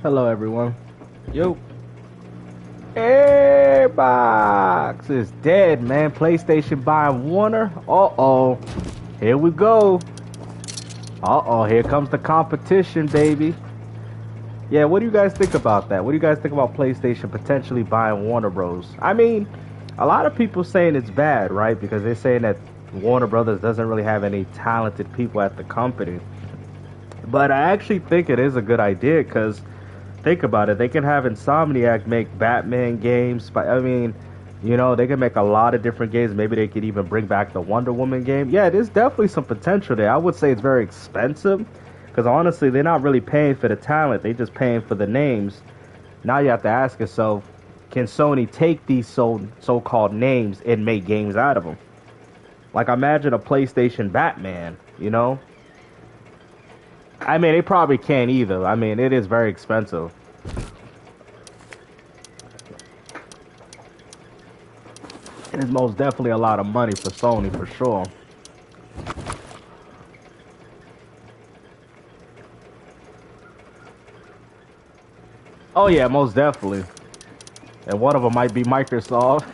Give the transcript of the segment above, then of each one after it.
Hello, everyone. Yo. Airbox is dead, man. PlayStation buying Warner. Uh-oh. Here we go. Uh-oh, here comes the competition, baby. Yeah, what do you guys think about that? What do you guys think about PlayStation potentially buying Warner Bros? I mean, a lot of people saying it's bad, right? Because they're saying that Warner Brothers doesn't really have any talented people at the company. But I actually think it is a good idea because think about it. They can have Insomniac make Batman games. But I mean, they can make a lot of different games. Maybe they could even bring back the Wonder Woman game. Yeah, there's definitely some potential there. I would say it's very expensive because honestly, they're not really paying for the talent. They're just paying for the names. Now you have to ask yourself, can Sony take these so-called names and make games out of them? Like imagine a PlayStation Batman, I mean, they probably can't either. I mean, it is very expensive. It is most definitely a lot of money for Sony, for sure. Oh, yeah, most definitely. And one of them might be Microsoft.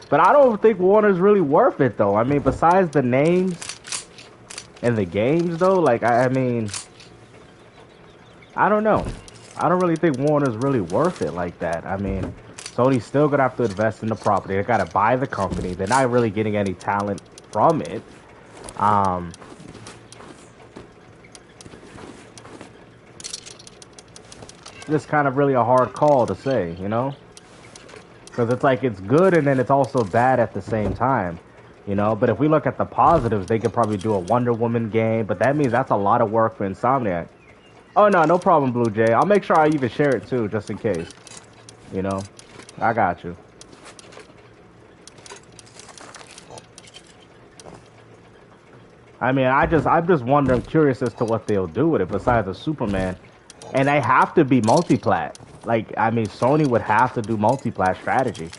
But I don't think Warner's really worth it, though. I mean, besides the names and the games, though, like, I mean, I don't know. I don't really think Warner's really worth it like that. I mean, Sony's still gonna have to invest in the property. They gotta buy the company. They're not really getting any talent from it. Um, it's kind of really a hard call to say, because it's like it's good and then it's also bad at the same time. But if we look at the positives, they could probably do a Wonder Woman game, but that means that's a lot of work for Insomniac. Oh, no, no problem, Blue Jay. I'll make sure I even share it, too, just in case. I got you. I mean, I'm just wondering, curious as to what they'll do with it besides a Superman. And they have to be multi-plat. Like, I mean, Sony would have to do multi-plat strategy.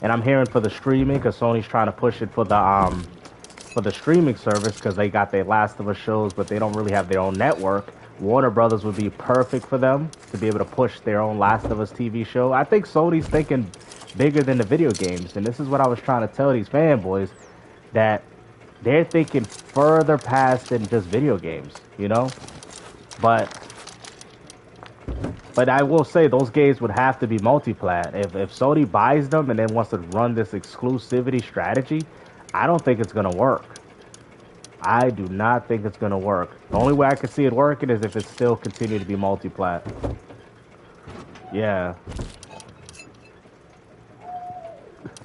And I'm hearing for the streaming, because Sony's trying to push it for the streaming service, because they got their Last of Us shows, but they don't really have their own network. Warner Brothers would be perfect for them to be able to push their own Last of Us TV show. I think Sony's thinking bigger than the video games, and this is what I was trying to tell these fanboys, that they're thinking further past than just video games, But I will say those games would have to be multi-plat. If Sony buys them and then wants to run this exclusivity strategy, I don't think it's going to work. I do not think it's going to work. The only way I can see it working is if it still continue to be multi-plat. Yeah.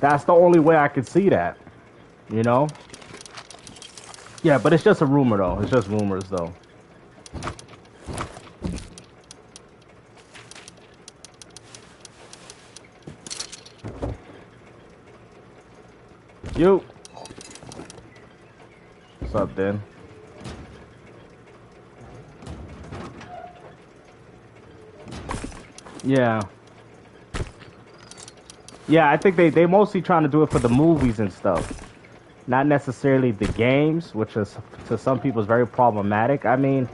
That's the only way I can see that. Yeah, but it's just a rumor, though. It's just rumors, though. Yo. What's up, Dan? Yeah. Yeah, I think they mostly trying to do it for the movies and stuff. Not necessarily the games, which is to some people is very problematic. I mean,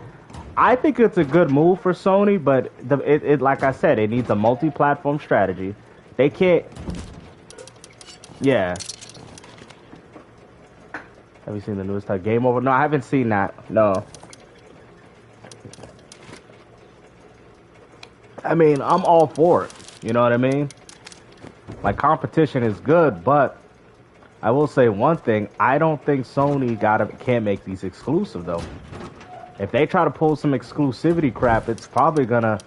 I think it's a good move for Sony, but it like I said, it needs a multi-platform strategy. They can't. Yeah. Have you seen the newest Game Over? No, I haven't seen that. No. I mean, I'm all for it. You know what I mean? Like, competition is good, but I will say one thing. I don't think Sony can't make these exclusive, though. If they try to pull some exclusivity crap, it's probably gonna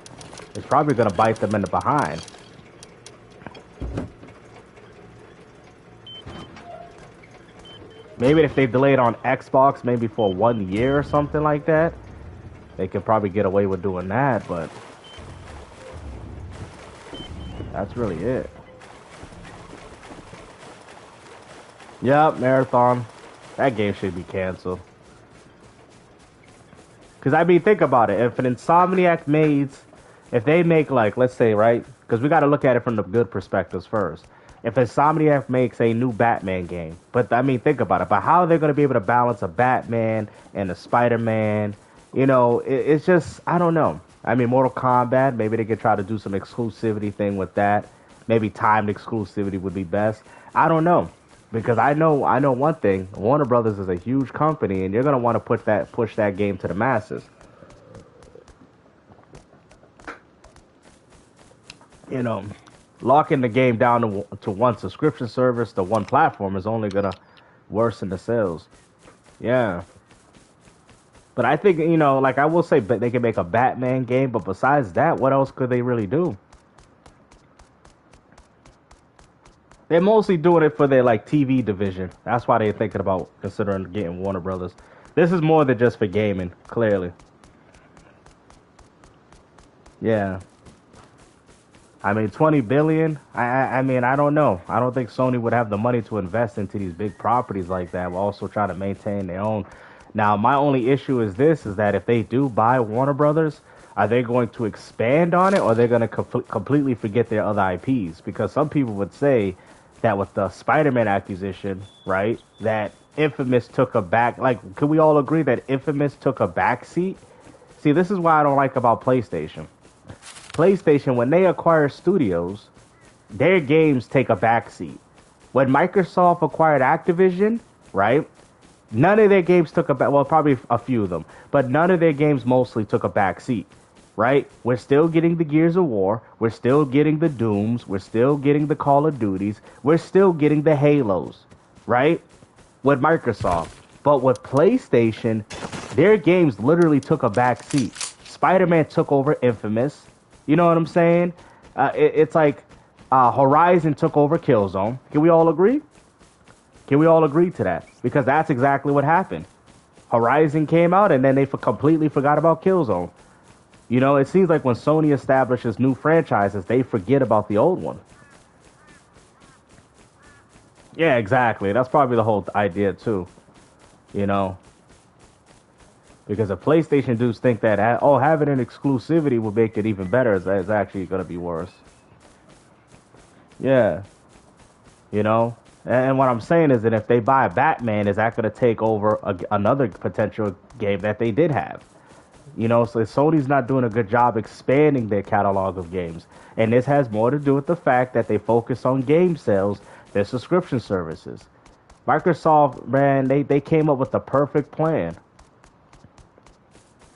bite them in the behind. Maybe if they delay it on Xbox, maybe for 1 year or something like that, they could probably get away with doing that, but that's really it. Yep, Marathon. That game should be canceled. Because, I mean, think about it. If an Insomniac if they make, like, let's say, right? Because we got to look at it from the good perspectives first. If Insomniac makes a new Batman game, but I mean, think about it. But how are they going to be able to balance a Batman and a Spider-Man? It's just, I don't know. I mean, Mortal Kombat, maybe they could try to do some exclusivity thing with that. Maybe timed exclusivity would be best. I don't know. Because I know one thing. Warner Brothers is a huge company, and you're gonna want to push that game to the masses. You know, locking the game down to one subscription service, to one platform, is only gonna worsen the sales. Yeah. But I think, like I will say, they can make a Batman game, but besides that, what else could they really do? They're mostly doing it for their like TV division. That's why they're thinking about considering getting Warner Brothers. This is more than just for gaming, clearly. Yeah. I mean, 20 billion. I mean, I don't know. I don't think Sony would have the money to invest into these big properties like that. While also trying to maintain their own. Now, my only issue is this: is that if they do buy Warner Brothers, are they going to expand on it, or are they going to completely forget their other IPs? Because some people would say that with the Spider-Man acquisition, right, that Infamous took a back. Like, can we all agree that Infamous took a back seat? See, this is why I don't like about PlayStation. PlayStation, when they acquire studios, their games take a backseat. When Microsoft acquired Activision, right, none of their games took a back. Well, probably a few of them, but none of their games mostly took a backseat, right? We're still getting the Gears of War. We're still getting the Dooms. We're still getting the Call of Duties. We're still getting the Halos, right? With Microsoft. But with PlayStation, their games literally took a backseat. Spider-Man took over Infamous. You know what I'm saying? It's like Horizon took over Killzone. Can we all agree? Can we all agree to that? Because that's exactly what happened. Horizon came out, and then they completely forgot about Killzone. You know, it seems like when Sony establishes new franchises, they forget about the old one. Yeah, exactly. That's probably the whole idea, too. You know? Because the PlayStation dudes think that, having an exclusivity will make it even better. It's actually going to be worse. Yeah. You know? And what I'm saying is that if they buy Batman, is that going to take over another potential game that they did have? You know, so Sony's not doing a good job expanding their catalog of games. And this has more to do with the fact that they focus on game sales, their subscription services. Microsoft, man, they came up with the perfect plan.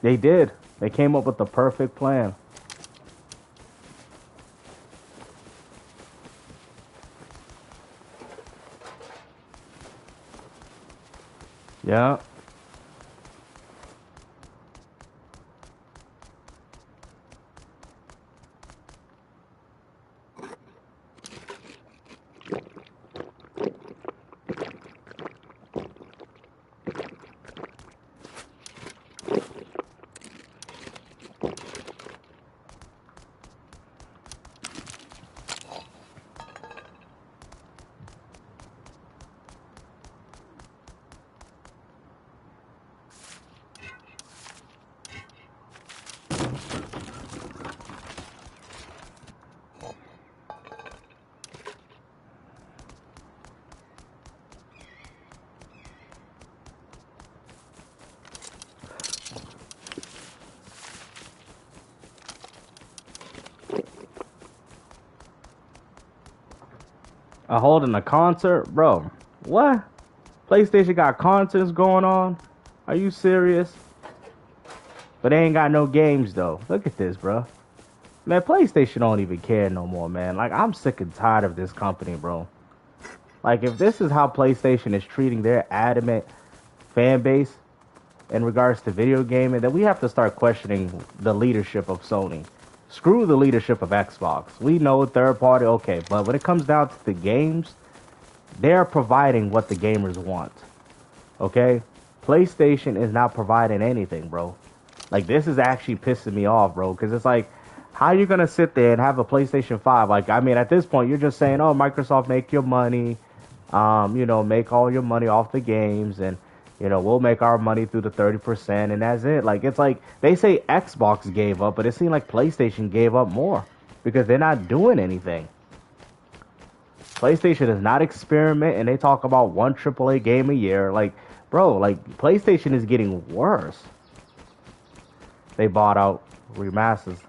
They did. They came up with the perfect plan. Yeah. Holding a concert, bro. What? PlayStation got concerts going on? Are you serious? But they ain't got no games though. Look at this, bro. Man, PlayStation don't even care no more, man. Like, I'm sick and tired of this company, bro. Like, if this is how PlayStation is treating their adamant fan base in regards to video gaming, then we have to start questioning the leadership of Sony. Screw the leadership of Xbox. We know third party, okay, but when it comes down to the games, they're providing what the gamers want. Okay? PlayStation is not providing anything, bro. Like, this is actually pissing me off, bro, because it's like, how are you going to sit there and have a PlayStation 5? Like, I mean, at this point, you're just saying, oh, Microsoft, make your money, make all your money off the games, and, we'll make our money through the 30%, and that's it. Like, it's like, they say Xbox gave up, but it seemed like PlayStation gave up more, because they're not doing anything. PlayStation is not experiment, and they talk about one AAA game a year. Like, bro, like, PlayStation is getting worse. They bought out Remasters.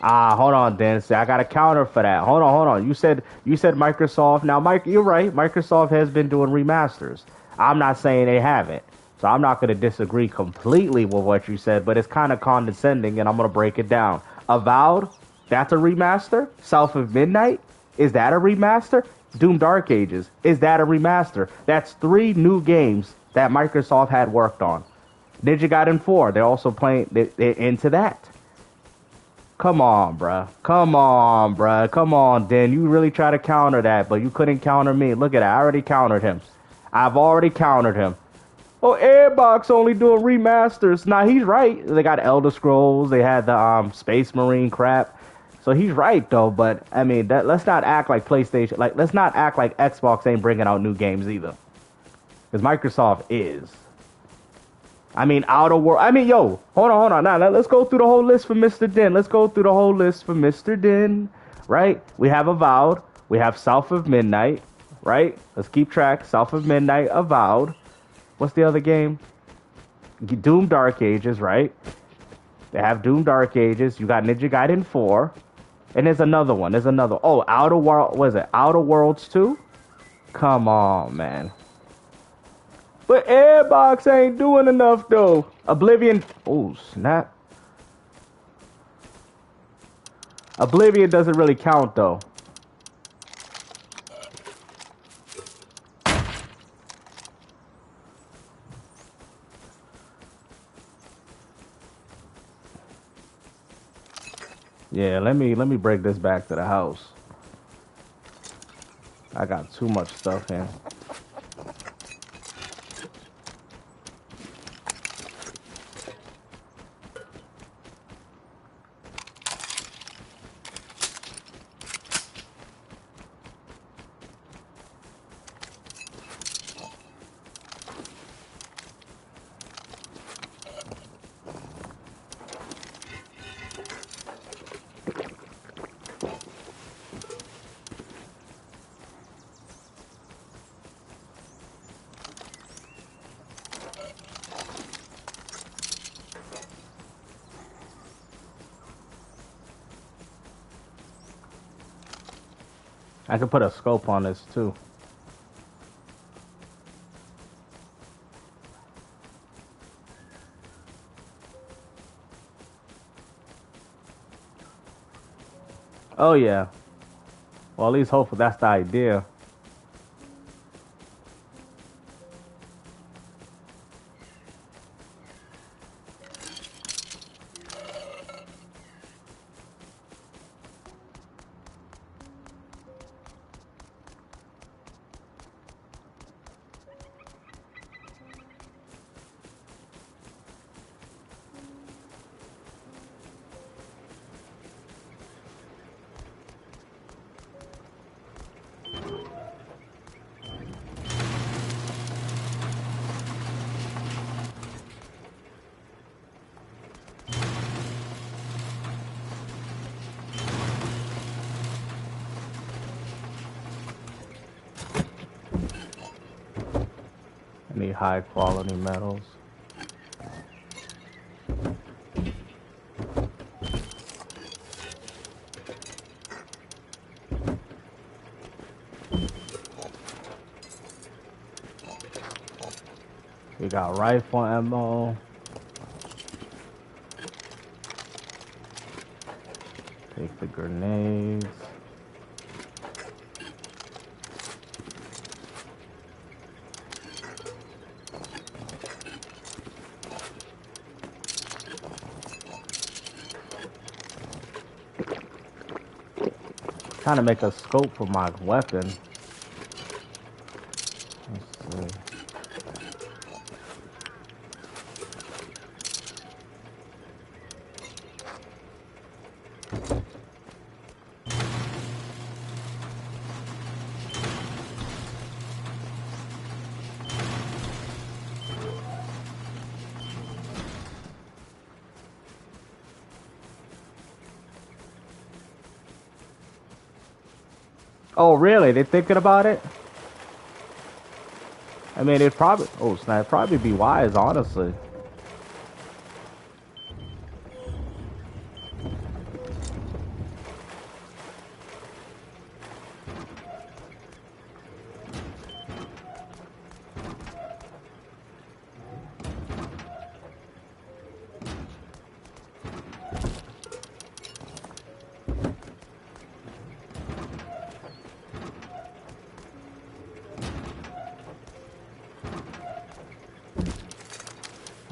Ah, hold on, Dennis. I got a counter for that. Hold on. You said Microsoft. Now, Mike, you're right. Microsoft has been doing remasters. I'm not saying they haven't. So I'm not going to disagree completely with what you said, but it's kind of condescending, and I'm going to break it down. Avowed, that's a remaster. South of Midnight, is that a remaster? Doom Dark Ages, is that a remaster? That's 3 new games that Microsoft had worked on. Ninja Gaiden 4, they're also playing they're into that. Come on, bruh. Come on, Dan. You really try to counter that, but you couldn't counter me. Look at that. I already countered him. I've already countered him. Oh, Airbox only doing remasters. Nah, he's right. They got Elder Scrolls. They had the Space Marine crap. So he's right though. But I mean, let's not act like PlayStation. Let's not act like Xbox ain't bringing out new games either. Because Microsoft is. I mean, Outer World. I mean, yo, hold on. Now, let's go through the whole list for Mr. Den. Right? We have Avowed. We have South of Midnight. Right? Let's keep track. South of Midnight, Avowed. What's the other game? Doom Dark Ages, right? They have Doom Dark Ages. You got Ninja Gaiden 4. And there's another one. Oh, Outer World. What is it? Outer Worlds 2? Come on, man. But Airbox ain't doing enough, though. Oblivion. Oh, snap. Oblivion doesn't really count, though. Yeah, let me break this back to the house. I got too much stuff here. I could put a scope on this too. Oh yeah. Well, at least hopefully that's the idea. I need high quality metals. We got rifle ammo. Take the grenades. Trying to make a scope for my weapon. Let's see. Oh, really? They're thinking about it? I mean, it'd probably... Oh, snap. It'd probably be wise, honestly.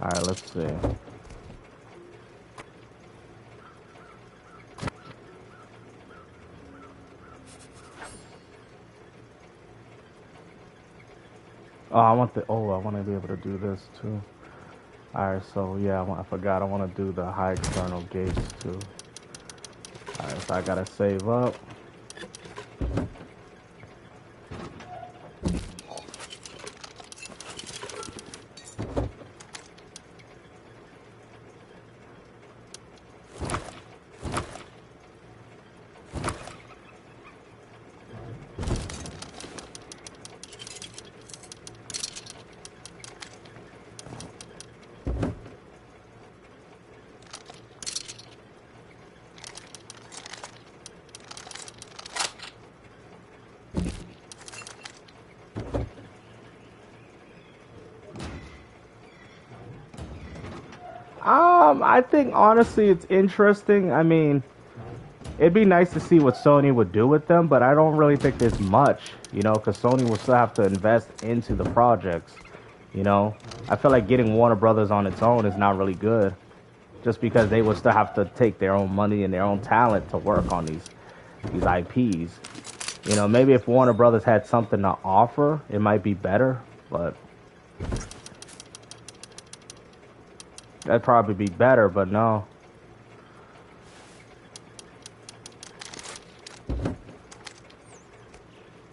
Alright, let's see. Oh, I want to be able to do this too. Alright, so yeah, I forgot. I want to do the high external gates too. Alright, so I gotta save up. I think honestly it's interesting. I mean, it'd be nice to see what Sony would do with them, but I don't really think there's much, you know, because Sony will still have to invest into the projects, you know. I feel like getting Warner Brothers on its own is not really good, just because they will still have to take their own money and their own talent to work on these IPs. You know, maybe if Warner Brothers had something to offer, it might be better, but that'd probably be better, but no.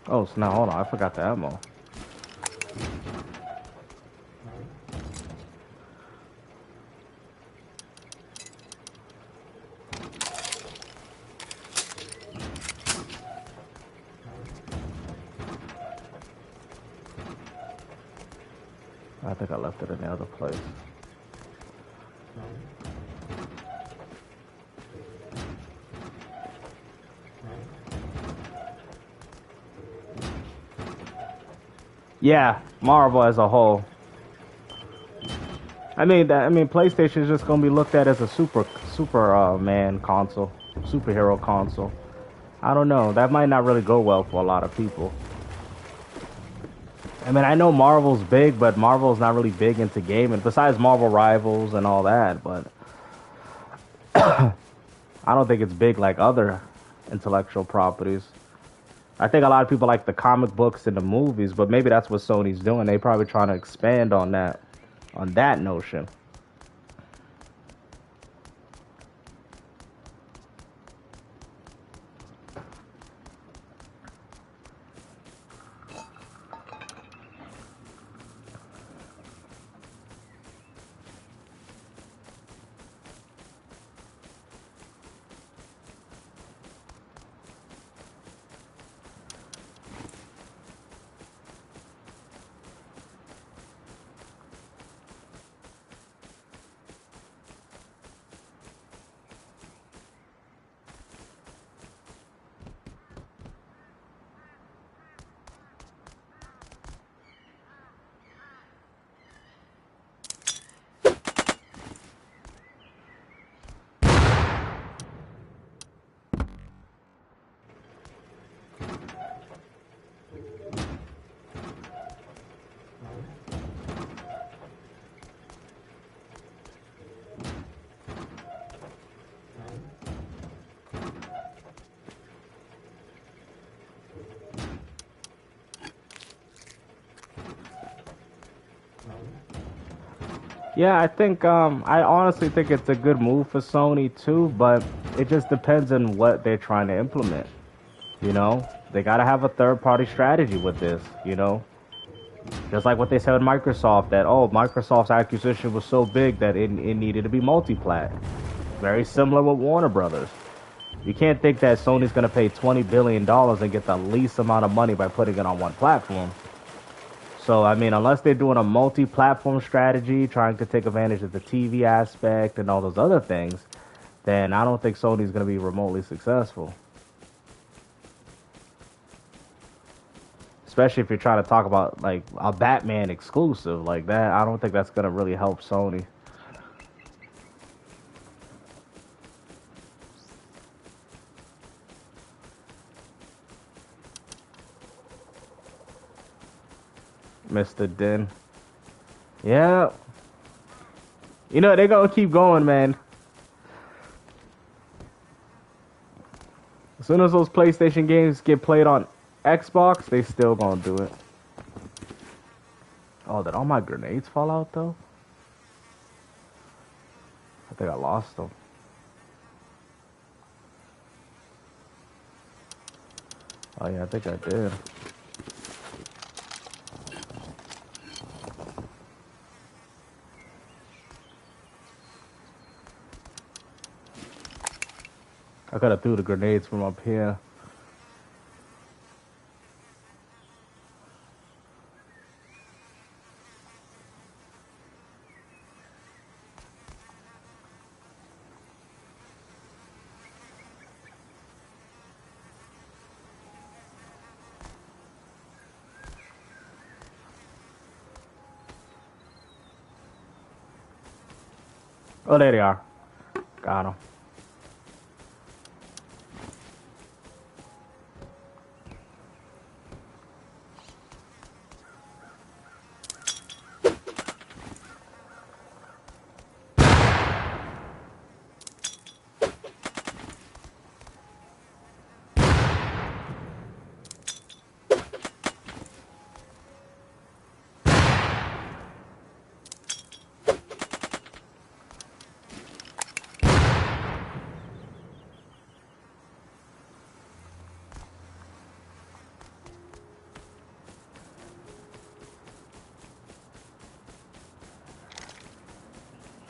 Oh, so now hold on, I forgot the ammo. I think I left it in the other place. Yeah, Marvel as a whole. I mean, PlayStation is just gonna be looked at as a Superman console, superhero console. I don't know. That might not really go well for a lot of people. I mean, I know Marvel's big, but Marvel's not really big into gaming. Besides Marvel Rivals and all that, but I don't think it's big like other intellectual properties. I think a lot of people like the comic books and the movies, but maybe that's what Sony's doing. They probably trying to expand on that notion. Yeah, I honestly think it's a good move for Sony too, but it just depends on what they're trying to implement. You know, they gotta have a third-party strategy with this. You know, just like what they said with Microsoft, that Microsoft's acquisition was so big that it needed to be multi-plat. Very similar with Warner Brothers. You can't think that Sony's gonna pay $20 billion and get the least amount of money by putting it on one platform. So, I mean, unless they're doing a multi-platform strategy, trying to take advantage of the TV aspect and all those other things, then I don't think Sony's going to be remotely successful. Especially if you're trying to talk about, like, a Batman exclusive like that. I don't think that's going to really help Sony. Mr. Din. Yeah. You know, they're gonna keep going, man. As soon as those PlayStation games get played on Xbox, they still gonna do it. Oh, did all my grenades fall out, though? I think I lost them. Oh, yeah, I think I did. I could have threw the grenades from up here. Oh, there they are. Got them.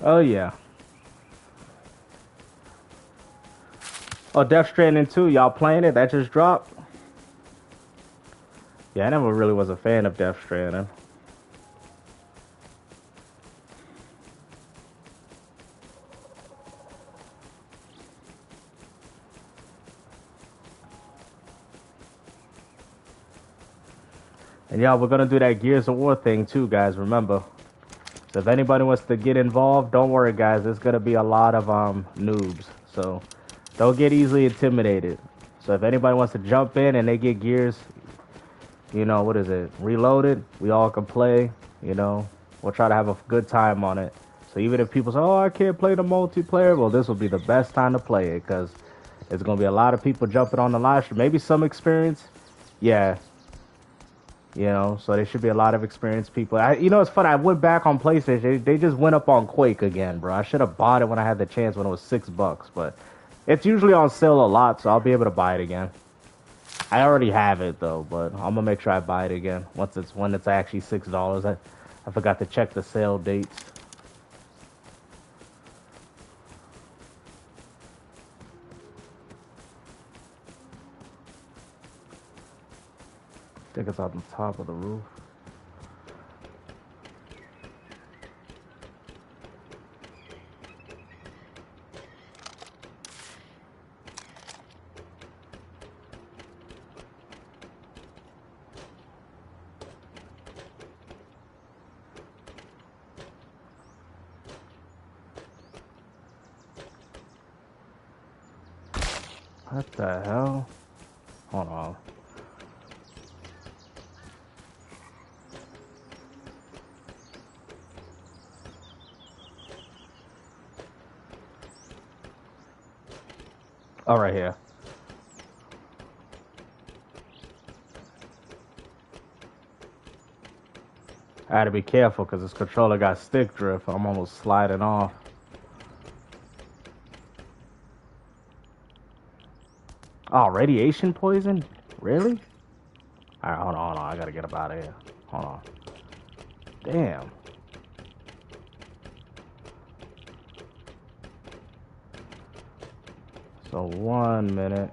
Oh, yeah. Oh, Death Stranding 2, y'all playing it? That just dropped? Yeah, I never really was a fan of Death Stranding. And y'all, we're gonna do that Gears of War thing too, guys, remember. So if anybody wants to get involved, don't worry, guys. There's gonna be a lot of noobs. So don't get easily intimidated. So if anybody wants to jump in and they get Gears, you know, what is it? Reloaded, we all can play, you know. We'll try to have a good time on it. So even if people say, oh, I can't play the multiplayer, well, this will be the best time to play it because there's going to be a lot of people jumping on the live stream. Maybe some experience. Yeah. You know, so there should be a lot of experienced people. You know, it's funny. I went back on PlayStation. They just went up on Quake again, bro. I should have bought it when I had the chance when it was $6, but it's usually on sale a lot, so I'll be able to buy it again. I already have it though, but I'm gonna make sure I buy it again when it's actually $6. I forgot to check the sale dates. I think it's on the top of the roof. What the hell? Hold on. Oh, right here. I had to be careful because this controller got stick drift. I'm almost sliding off. Oh, radiation poison? Really? Alright, hold on. I gotta get up out of here. Hold on. Damn. So 1 minute.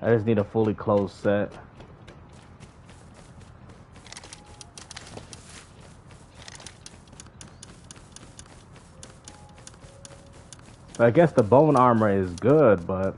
I just need a fully closed set. I guess the bone armor is good, but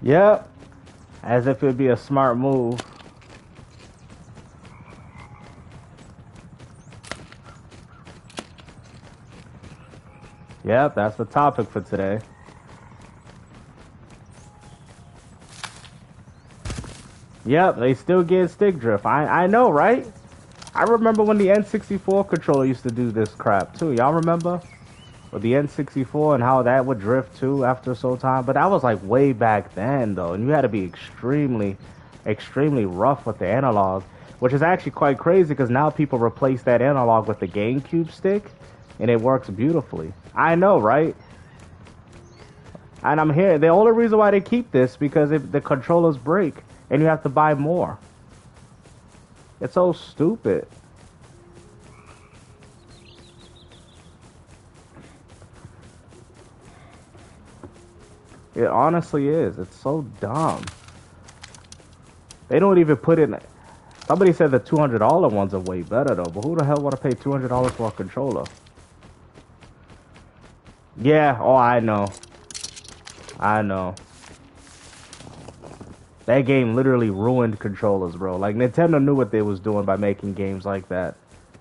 Yep. As if it'd be a smart move. Yep, that's the topic for today. Yep, they still get stick drift. I know, right? I remember when the N64 controller used to do this crap too. Y'all remember? With the N64 and how that would drift too after so time. But that was like way back then though. And you had to be extremely rough with the analog. Which is actually quite crazy because now people replace that analog with the GameCube stick. And it works beautifully. I know, right? And I'm here. The only reason why they keep this because if the controllers break and you have to buy more. It's so stupid. It honestly is. It's so dumb. They don't even put in. Somebody said the $200 ones are way better though. But who the hell want to pay $200 for a controller? Yeah. Oh, I know. I know. That game literally ruined controllers, bro. Like, Nintendo knew what they was doing by making games like that.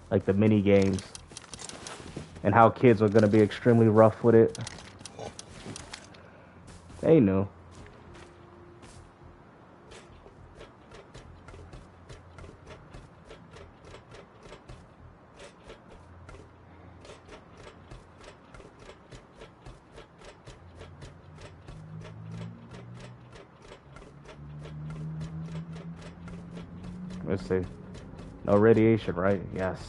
Like the mini games. And how kids were going to be extremely rough with it. They knew. Let's see. No radiation, right? Yes.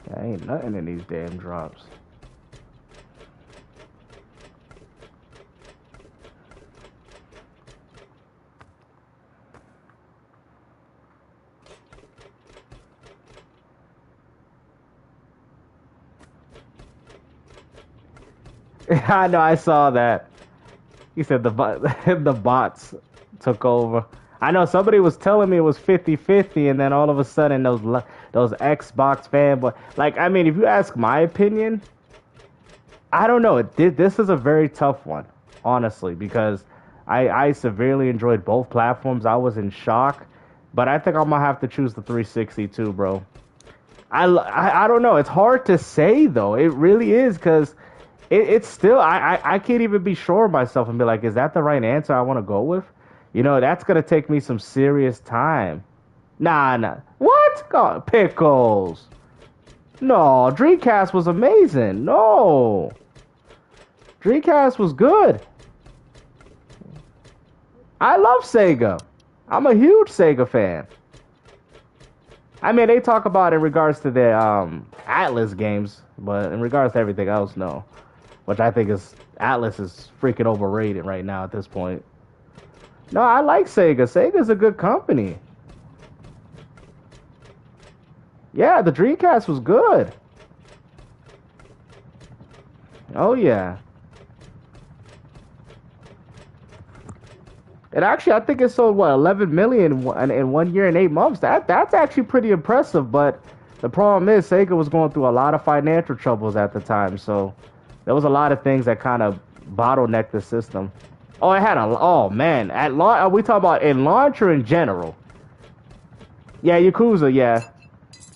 There ain't nothing in these damn drops. I know, I saw that. He said the bots took over. I know somebody was telling me it was 50-50, and then all of a sudden those Xbox fanboy. Like, I mean, if you ask my opinion, I don't know. This is a very tough one, honestly, because I severely enjoyed both platforms. I was in shock, but I think I'm gonna have to choose the 360 too, bro. I don't know. It's hard to say though. It really is because. It's still, I can't even be sure of myself and be like, is that the right answer I want to go with? You know, that's going to take me some serious time. Nah. What? God, pickles. No, Dreamcast was amazing. No. Dreamcast was good. I love Sega. I'm a huge Sega fan. I mean, they talk about it in regards to their Atlas games, but in regards to everything else, no. Which I think Atlas is freaking overrated right now at this point. No, I like Sega. Sega's a good company. Yeah, the Dreamcast was good. Oh, yeah. And actually, I think it sold, what, 11 million in 1 year and 8 months. That's actually pretty impressive, but the problem is Sega was going through a lot of financial troubles at the time, so... There was a lot of things that kind of bottlenecked the system. Oh, it had oh man, at launch, are we talking about in launch or in general? Yeah, Yakuza, yeah.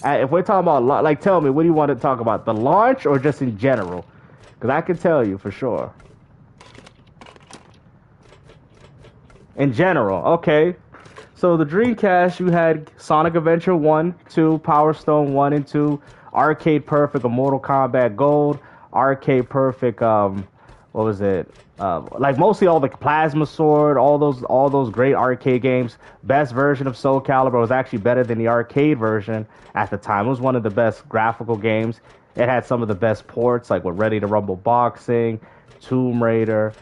If we're talking about, like, tell me, what do you want to talk about? The launch or just in general? Because I can tell you for sure. In general, okay. So the Dreamcast, you had Sonic Adventure 1, 2, Power Stone 1 and 2, Arcade Perfect, a Mortal Kombat Gold, Arcade Perfect, what was it? Like mostly all the Plasma Sword, all those great arcade games. Best version of Soul Calibur was actually better than the arcade version at the time. It was one of the best graphical games. It had some of the best ports, like with Ready to Rumble Boxing, Tomb Raider.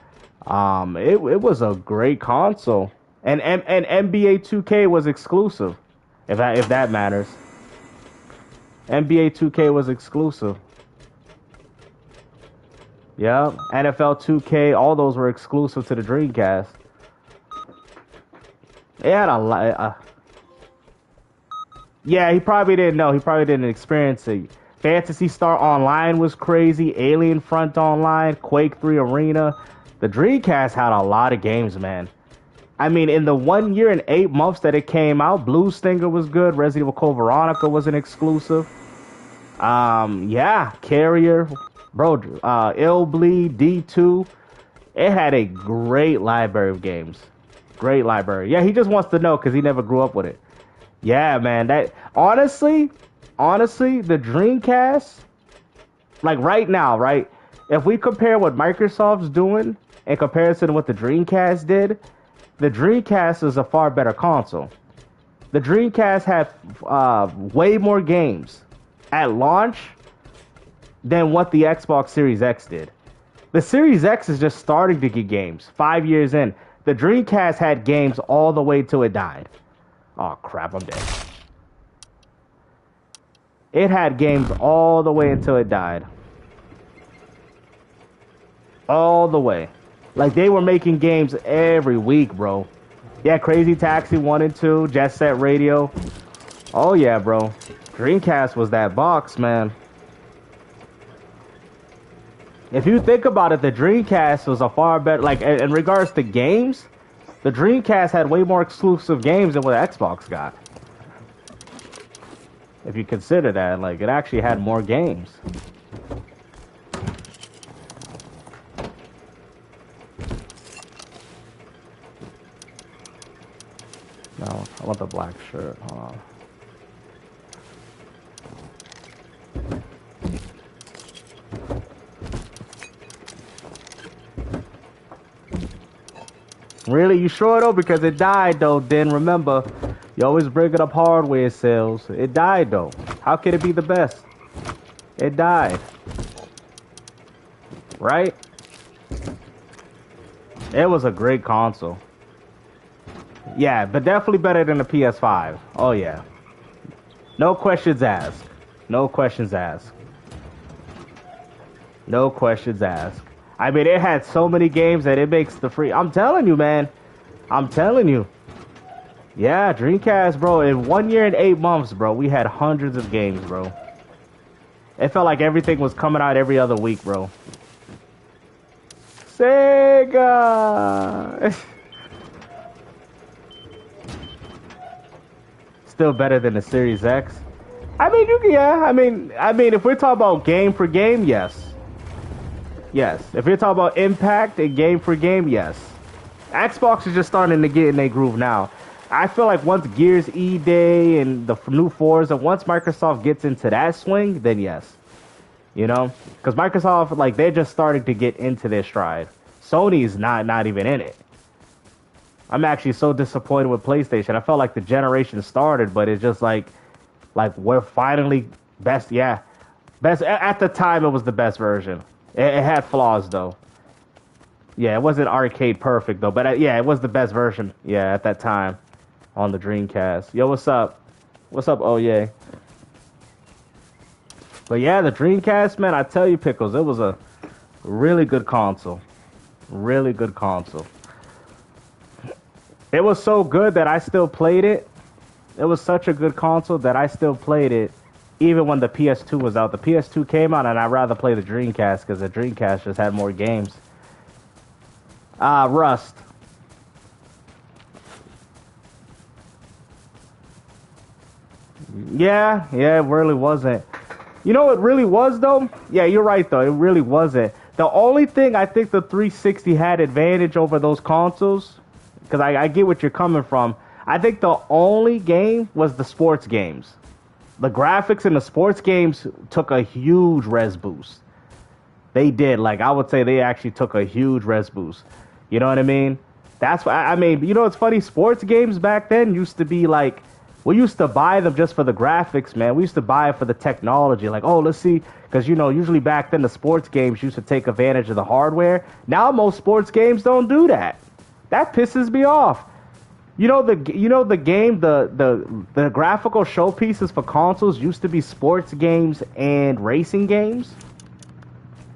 It was a great console, and NBA 2K was exclusive, if that matters. NBA 2K was exclusive. Yeah, NFL 2K, all those were exclusive to the Dreamcast. It had a lot. Yeah, he probably didn't know. He probably didn't experience it. Phantasy Star Online was crazy. Alien Front Online, Quake 3 Arena. The Dreamcast had a lot of games, man. I mean, in the 1 year and 8 months that it came out, Blue Stinger was good. Resident Evil Code Veronica was an exclusive. Yeah, Carrier, bro, Illbleed, D2. It had a great library of games. Great library. Yeah, he just wants to know because he never grew up with it. Yeah, man. That honestly, the Dreamcast, like right now, right? If we compare what Microsoft's doing in comparison to what the Dreamcast did, the Dreamcast is a far better console. The Dreamcast had way more games at launch than what the Xbox Series X did. The Series X is just starting to get games 5 years in. The Dreamcast had games all the way till it died. Oh crap, I'm dead. It had games all the way until it died. All the way. Like they were making games every week, bro. Yeah, Crazy Taxi 1 and 2, Jet Set Radio. Oh yeah, bro. Dreamcast was that box, man. If you think about it, the Dreamcast was a far better, like in regards to games, the Dreamcast had way more exclusive games than what Xbox got. If you consider that, like it actually had more games. No, I want the black shirt. Hold on. Really? You sure though? Because it died though. Then remember, you always bring it up hardware sales. It died though. How can it be the best? It died. Right? It was a great console. Yeah, but definitely better than the PS5. Oh yeah. No questions asked. No questions asked. No questions asked. I mean, it had so many games that it makes the free. I'm telling you, man. I'm telling you. Yeah, Dreamcast, bro. In 1 year and 8 months, bro, we had hundreds of games, bro. It felt like everything was coming out every other week, bro. Sega! Still better than the Series X. I mean, you can, yeah. I mean, if we're talking about game for game, yes. Yes. If you're talking about impact and game for game, yes. Xbox is just starting to get in their groove now. I feel like once Gears E-Day and the new Forza, once Microsoft gets into that swing, then yes. You know? Because Microsoft, like, they're just starting to get into their stride. Sony's not even in it. I'm actually so disappointed with PlayStation. I felt like the generation started, but it's just like we're finally best. Yeah. Best. At the time, it was the best version. It had flaws, though. Yeah, it wasn't arcade perfect, though. But yeah, it was the best version. Yeah, at that time on the Dreamcast. Yo, what's up? What's up, oh yeah. But yeah, the Dreamcast, man, I tell you, Pickles, it was a really good console. Really good console. It was so good that I still played it. It was such a good console that I still played it. Even when the PS2 was out. The PS2 came out and I'd rather play the Dreamcast because the Dreamcast just had more games. Rust. Yeah, it really wasn't. You know what it really was, though? Yeah, you're right, though. It really wasn't. The only thing I think the 360 had advantage over those consoles, because I get what you're coming from, I think the only game was the sports games. The graphics in the sports games took a huge res boost. They did. Like, I would say they actually took a huge res boost. You know what I mean? That's why, I mean, you know what's funny? Sports games back then used to be like, we used to buy them just for the graphics, man. We used to buy it for the technology. Like, oh, let's see. Because, you know, usually back then the sports games used to take advantage of the hardware. Now most sports games don't do that. That pisses me off. You know the game, the graphical showpieces for consoles used to be sports games and racing games.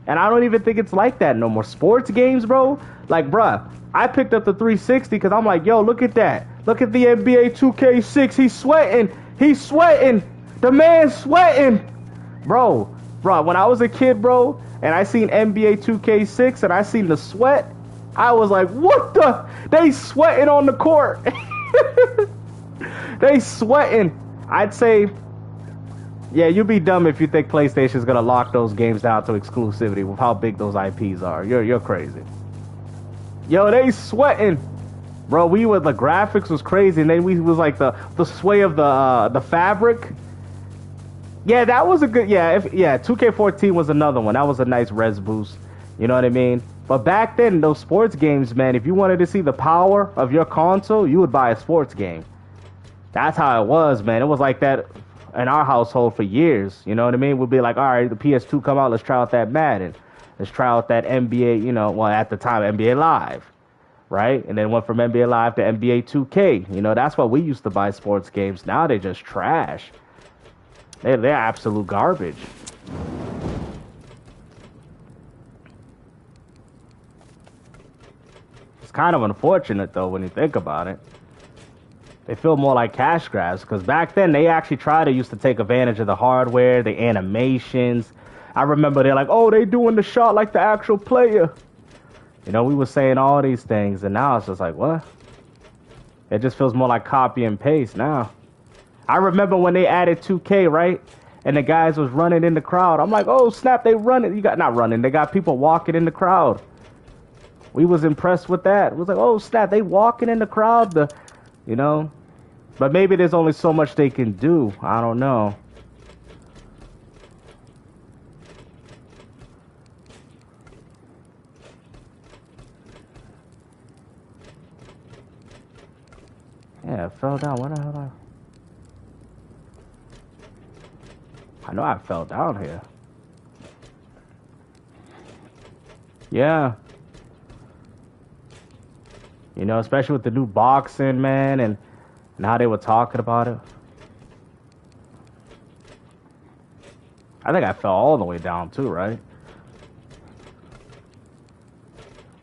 And I don't even think it's like that no more. Sports games, bro. Like, bruh, I picked up the 360 because I'm like, yo, look at that. Look at the NBA 2K6. He's sweating. He's sweating. The man's sweating. Bro, when I was a kid, bro, and I seen NBA 2K6 and I seen the sweat, I was like, what the? They sweating on the court. They sweating. I'd say, yeah, you'd be dumb if you think PlayStation's gonna lock those games down to exclusivity with how big those IPs are. You're crazy. Yo, they sweating. Bro, the graphics was crazy, and then we was like the sway of the fabric. Yeah, that was a good, 2K14 was another one. That was a nice res boost. You know what I mean? But back then, those sports games, man, if you wanted to see the power of your console, you would buy a sports game. That's how it was, man. It was like that in our household for years. You know what I mean? We'd be like, all right, the PS2 come out, let's try out that Madden. Let's try out that NBA, at the time, NBA Live. Right? And then went from NBA Live to NBA 2K. You know, that's what we used to buy sports games. Now they're just trash. They're absolute garbage. It's kind of unfortunate, though, when you think about it. They feel more like cash grabs, because back then they actually used to take advantage of the hardware, the animations. I remember they're like, oh, they doing the shot like the actual player. You know, we were saying all these things, and now it's just like, what? It just feels more like copy and paste now. I remember when they added 2K, right? And the guys was running in the crowd. I'm like, oh, snap, they running. Not running. They got people walking in the crowd. We was impressed with that. It was like, oh, snap, they walking in the crowd. But maybe there's only so much they can do. I don't know. Yeah, it fell down. Where the hell I know I fell down here. Yeah. You know, especially with the new boxing, man, and how they were talking about it. I think I fell all the way down too, right?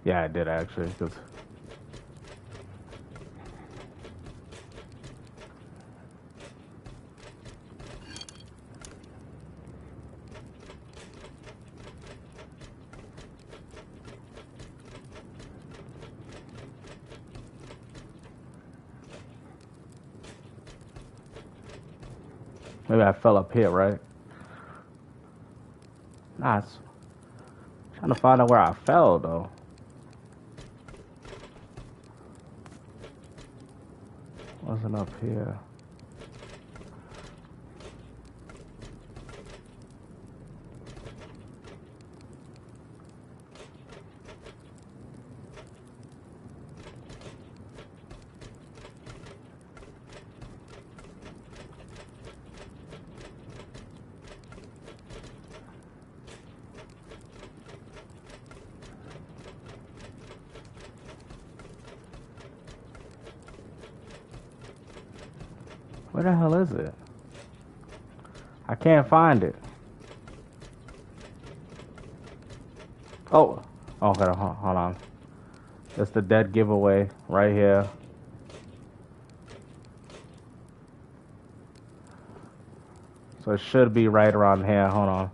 Yeah, I did actually. Maybe I fell up here, right? Nah, it's trying to find out where I fell, though. Wasn't up here. Where the hell is it? I can't find it. Oh, okay, hold on. It's the dead giveaway right here. So it should be right around here. Hold on.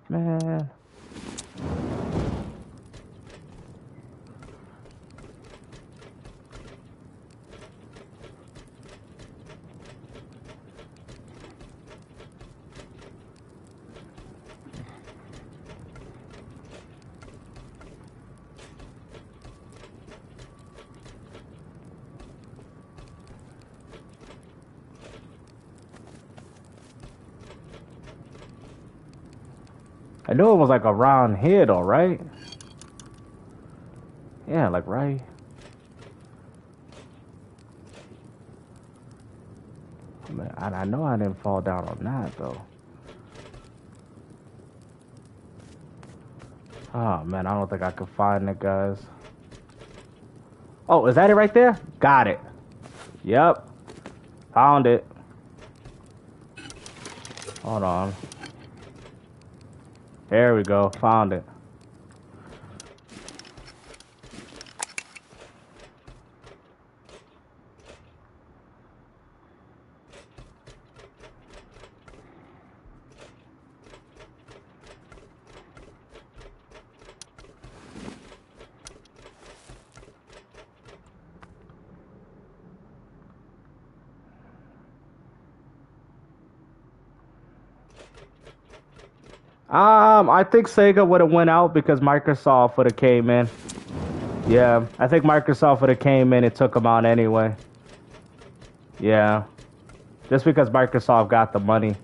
Man. I knew it was like around here though, right? Yeah, like right. I know I didn't fall down on that though. Oh man, I don't think I can find it, guys. Oh, is that it right there? Got it. Yep. Found it. Hold on. There we go. Found it. I think Sega would have went out because Microsoft would have came in. Yeah, I think Microsoft would have came in and took them out anyway. Yeah, just because Microsoft got the money.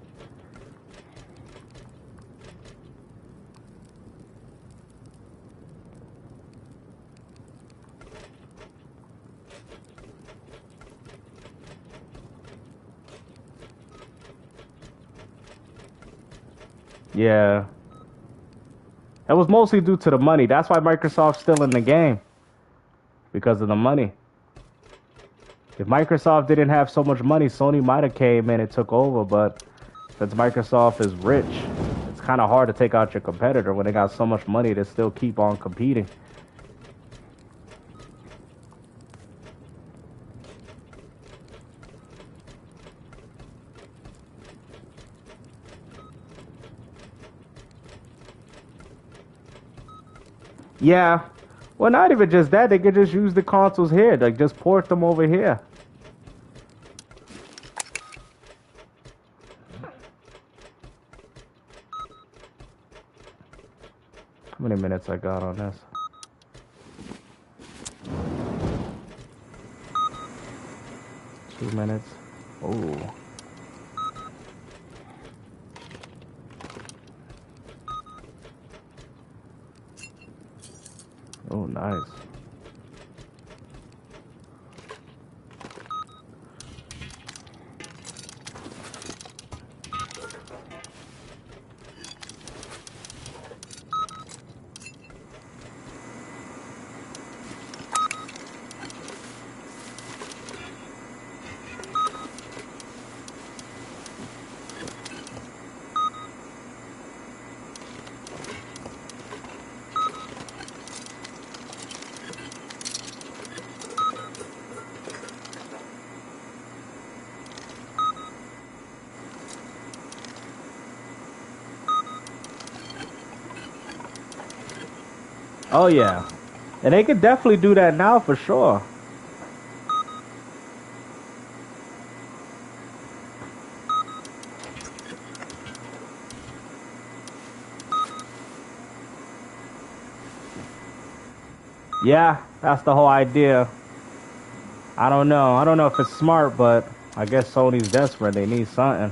Yeah, it was mostly due to the money. That's why Microsoft's still in the game, because of the money. If Microsoft didn't have so much money, Sony might have came in and took over, but since Microsoft is rich, it's kind of hard to take out your competitor when they got so much money to still keep on competing. Yeah. Well, not even just that. They could just use the consoles here. Like, just port them over here. How many minutes I got on this? 2 minutes. Oh. Oh, nice. Oh, yeah. And they could definitely do that now for sure. Yeah, that's the whole idea. I don't know. I don't know if it's smart, but I guess Sony's desperate. They need something.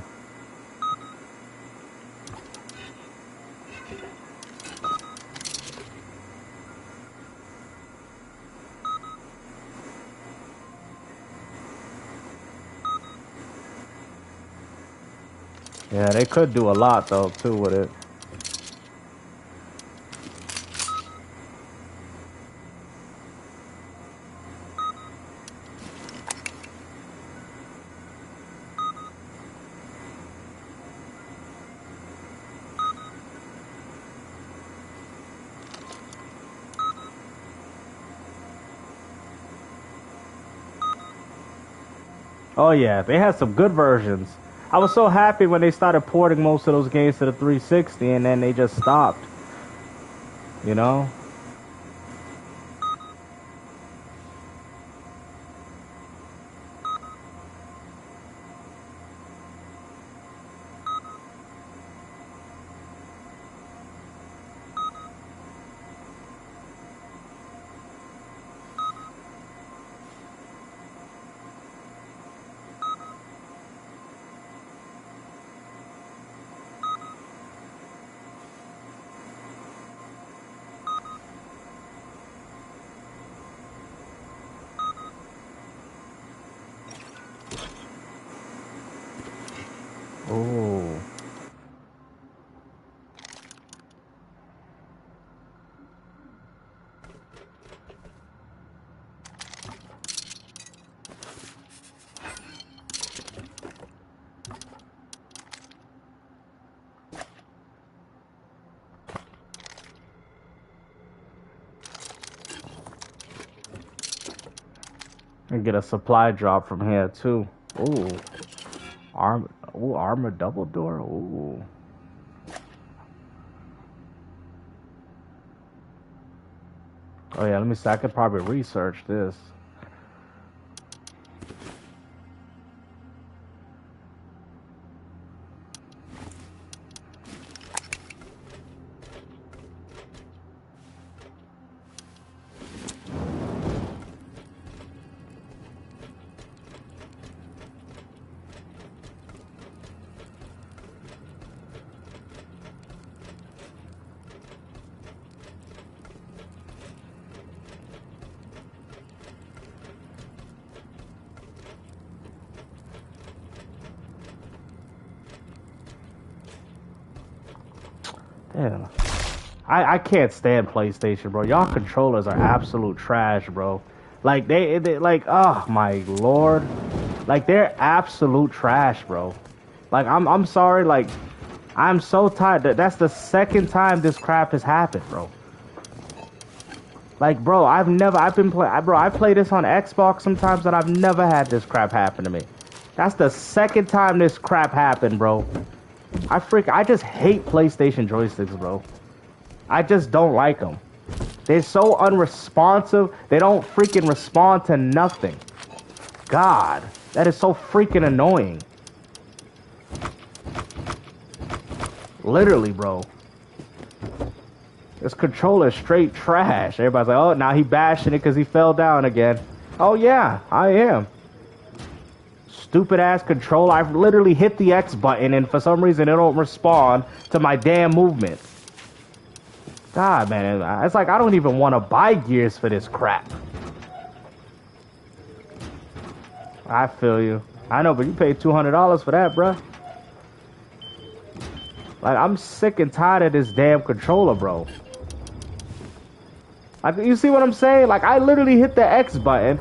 Yeah, they could do a lot, though, too, with it. Oh yeah, they had some good versions. I was so happy when they started porting most of those games to the 360 and then they just stopped. You know? Oh. And get a supply drop from here too. Ooh. Armor double door. Ooh. Oh yeah, let me see. I could probably research this. Damn. I can't stand PlayStation, bro. Y'all controllers are absolute trash, bro. Like they like, oh my lord. Like they're absolute trash, bro. Like I'm sorry, like I'm so tired. That's the second time this crap has happened, bro. Like, bro, I've I play this on Xbox sometimes and I've never had this crap happen to me. That's the second time this crap happened, bro. I just hate PlayStation joysticks, bro. I just don't like them. They're so unresponsive. They don't freaking respond to nothing. God, that is so freaking annoying. Literally, bro. This controller is straight trash. Everybody's like, oh, now he bashing it because he fell down again. Oh, yeah, I am. Stupid ass controller. I've literally hit the X button and for some reason it don't respond to my damn movement. God, man, it's like I don't even want to buy gears for this crap. I feel you. I know, but you paid $200 for that, bruh. Like, I'm sick and tired of this damn controller, bro. Like, you see what I'm saying? Like, I literally hit the X button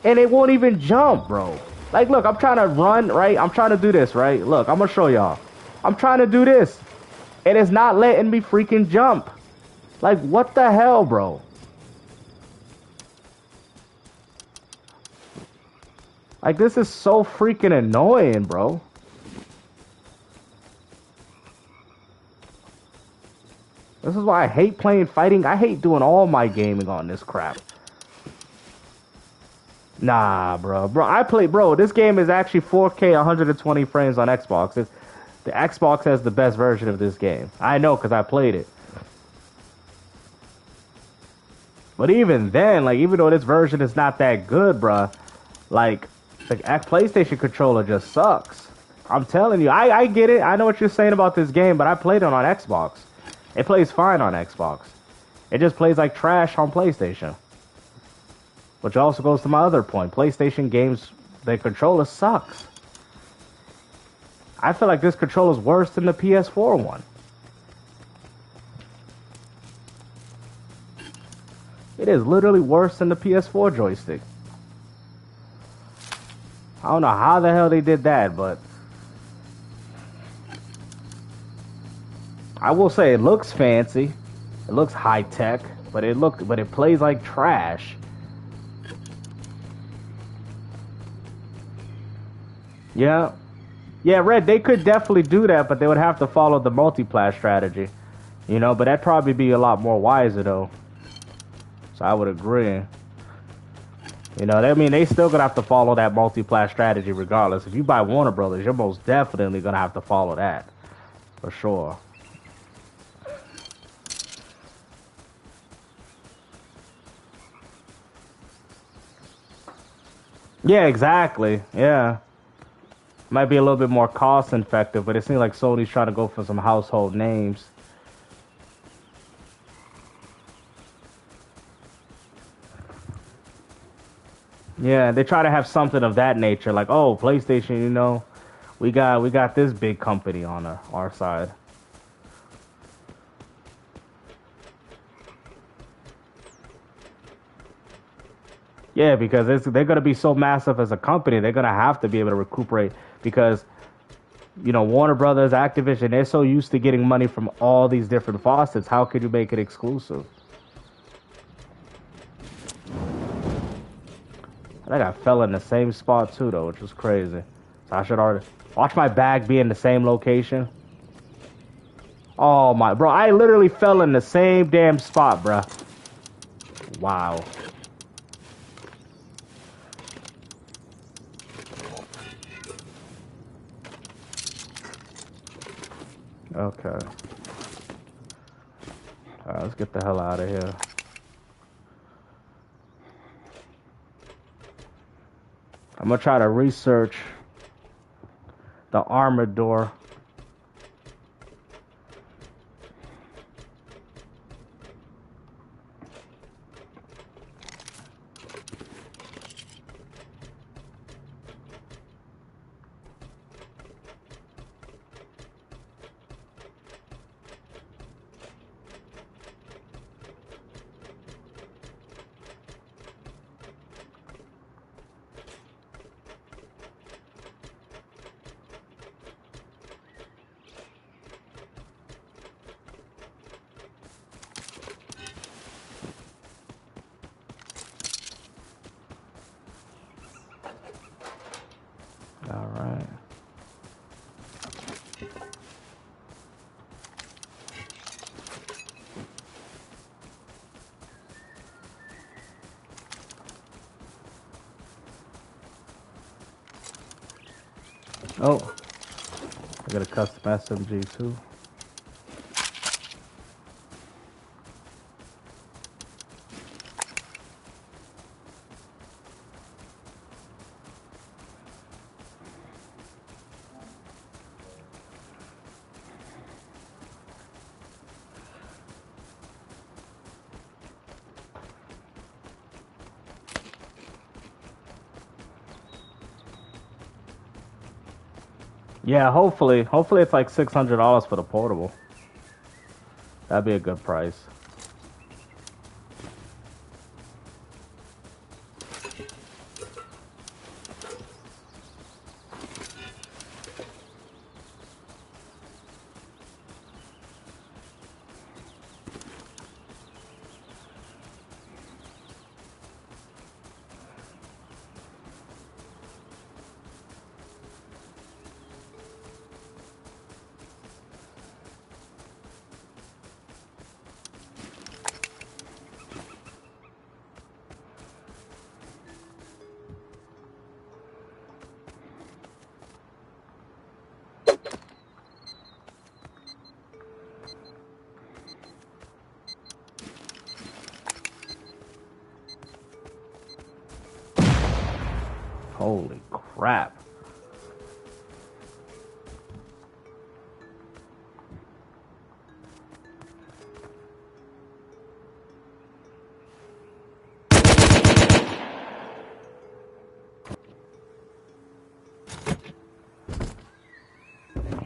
and it won't even jump, bro. Like, look, I'm trying to run, right? I'm trying to do this, right? Look, I'm gonna show y'all. I'm trying to do this. And it's not letting me freaking jump. Like, what the hell, bro? Like, this is so freaking annoying, bro. This is why I hate playing fighting. I hate doing all my gaming on this crap. Nah, bro. Bro, this game is actually 4K 120 frames on Xbox. The Xbox has the best version of this game. I know because I played it. But even then, like, even though this version is not that good, bruh, like, the PlayStation controller just sucks. I'm telling you, I get it. I know what you're saying about this game, but I played it on Xbox. It plays fine on Xbox. It just plays like trash on PlayStation. Which also goes to my other point. PlayStation games, the controller sucks. I feel like this controller is worse than the PS4 one. It is literally worse than the PS4 joystick. I don't know how the hell they did that, but I will say it looks fancy. It looks high tech, but it plays like trash. Yeah. Yeah, Red, they could definitely do that, but they would have to follow the multiplayer strategy. You know, but that'd probably be a lot more wiser, though. So I would agree. You know, I mean, they still gonna have to follow that multiplayer strategy regardless. If you buy Warner Bros., you're most definitely gonna have to follow that. For sure. Yeah, exactly. Yeah. Might be a little bit more cost effective, but it seems like Sony's trying to go for some household names. Yeah, they try to have something of that nature, like, oh, PlayStation, you know, we got this big company on our side. Yeah, because they're gonna be so massive as a company, they're gonna have to be able to recuperate because, you know, Warner Brothers, Activision, they're so used to getting money from all these different faucets. How could you make it exclusive? I think I fell in the same spot too, though, which was crazy. So I should already watch my bag be in the same location. Oh my, bro! I literally fell in the same damn spot, bro. Wow. Okay. Alright, let's get the hell out of here. I'm gonna try to research the armored door. Alright. Oh, I got a custom SMG too. Yeah, hopefully it's like $600 for the portable. That'd be a good price. Holy crap.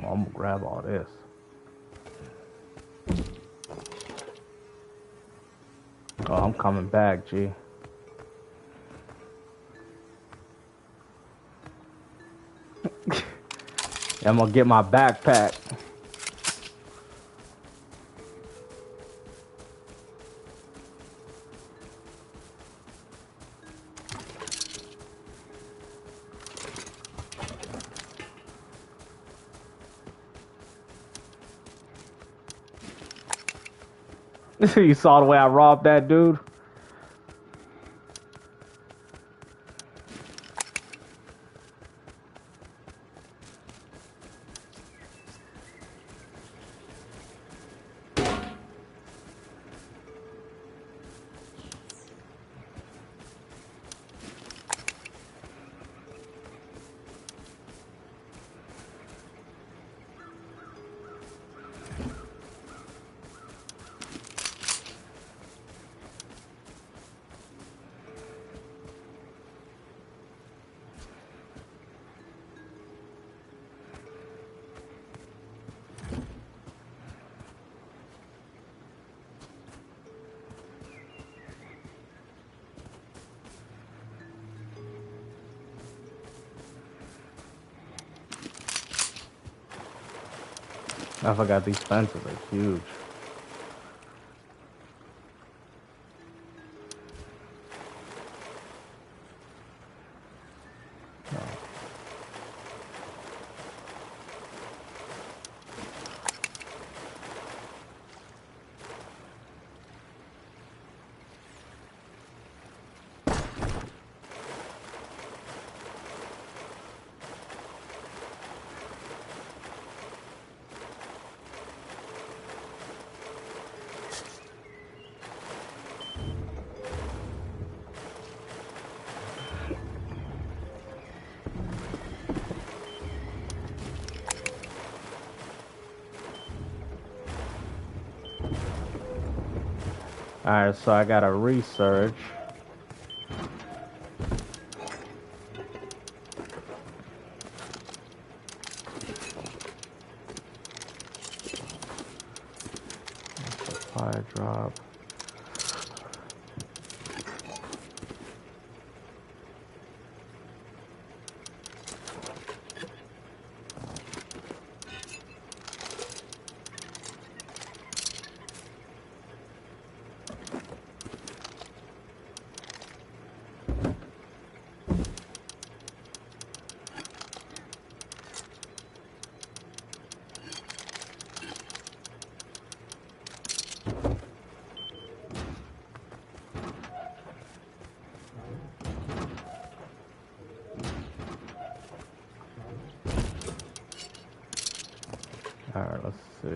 I'm gonna grab all this. Oh, I'm coming back, G. I'm gonna get my backpack. You saw the way I robbed that dude? I forgot these fences are huge. Alright, so I gotta research. Supply drop. Alright, let's see.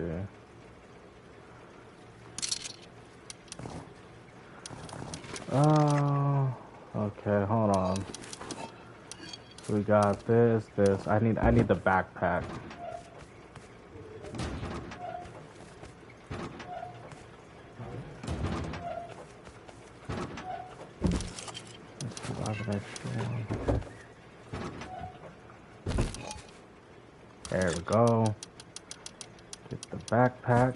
Oh, okay, hold on. So we got this. I need the backpack. There we go. Get the backpack.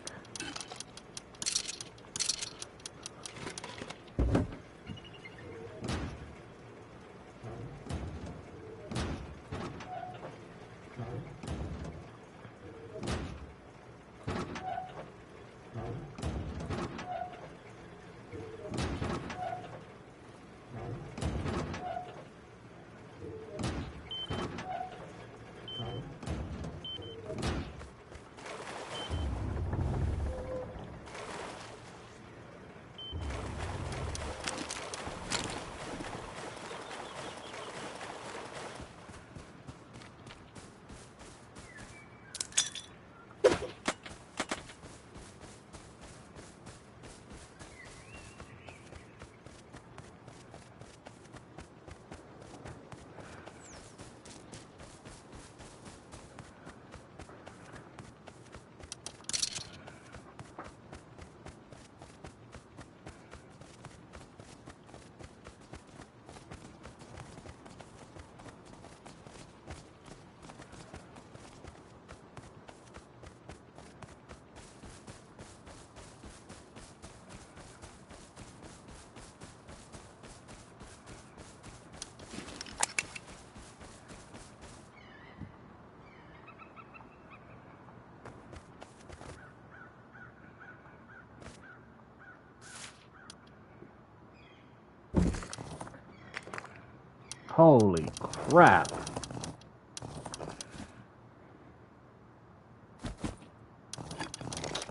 Holy crap.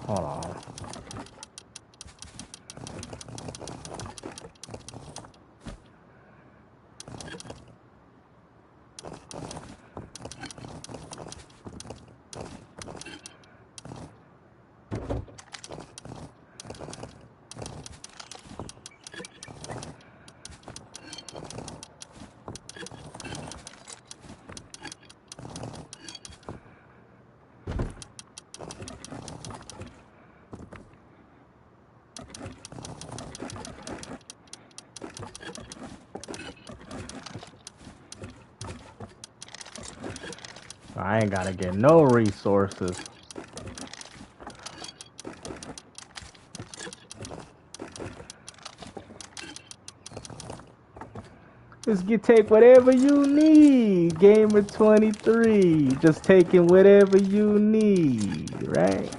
Hold on. I ain't gotta get no resources. Just take whatever you need, Gamer 23. Just taking whatever you need, right?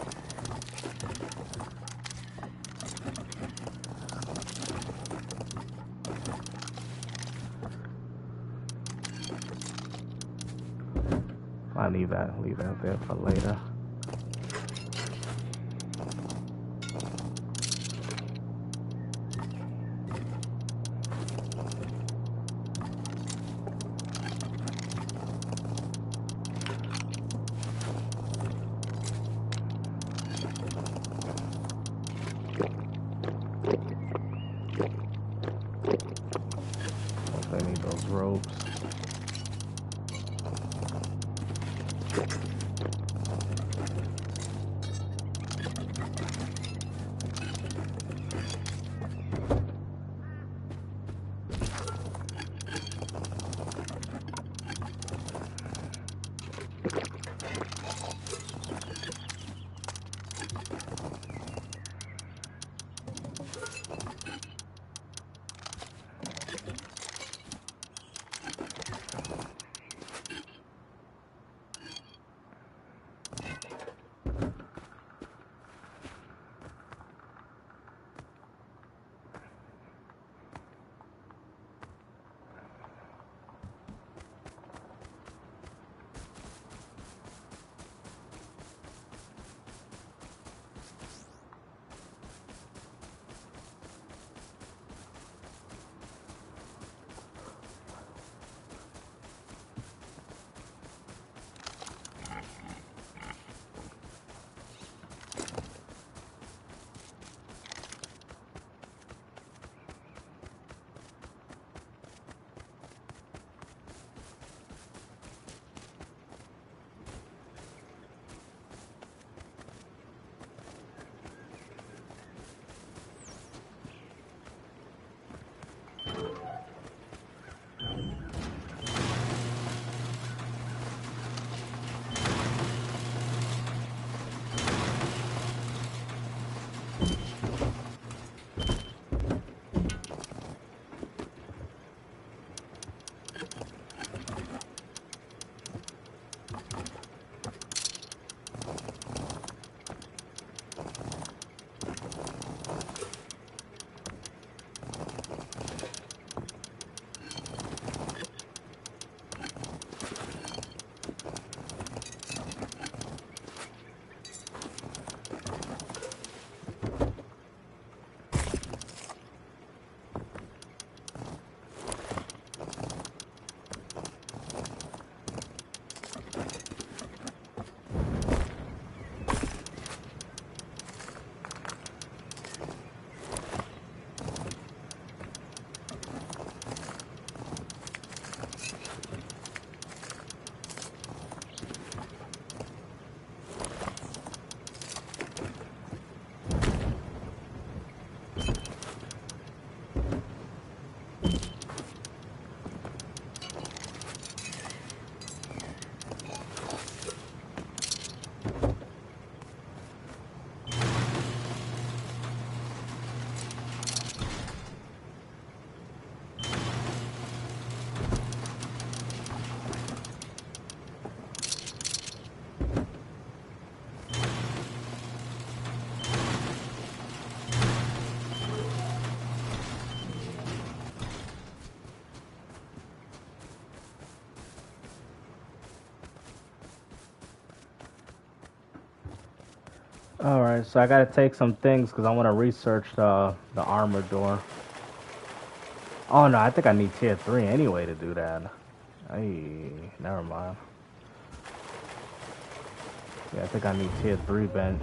I'll leave that there for later. I need those ropes. Alright, so I gotta take some things because I want to research the armor door. Oh no, I think I need tier 3 anyway to do that. Hey, never mind. Yeah, I think I need tier 3 bench.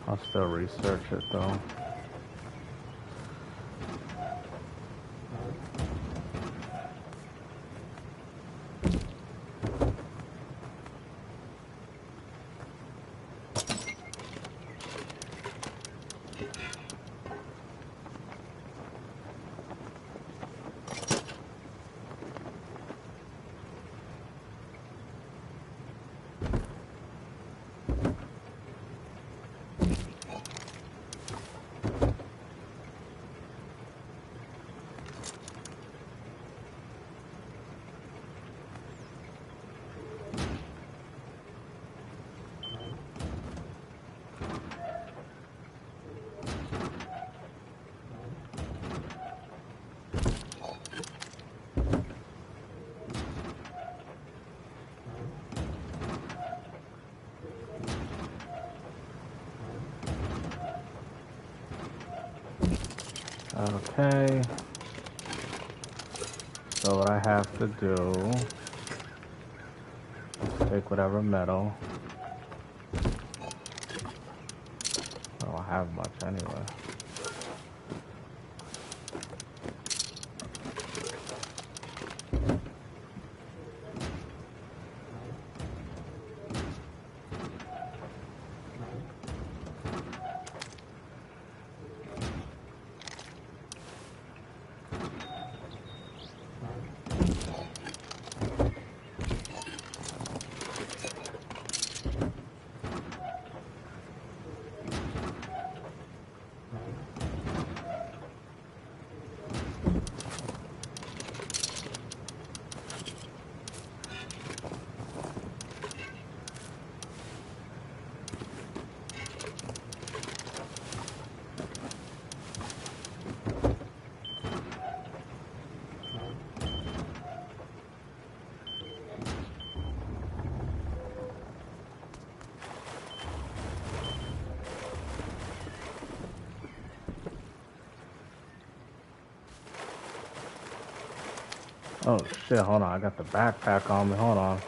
I'll still research it though. Okay. So what I have to do is Take whatever metal. I don't have much anyway. Oh shit, hold on, I got the backpack on me, hold on.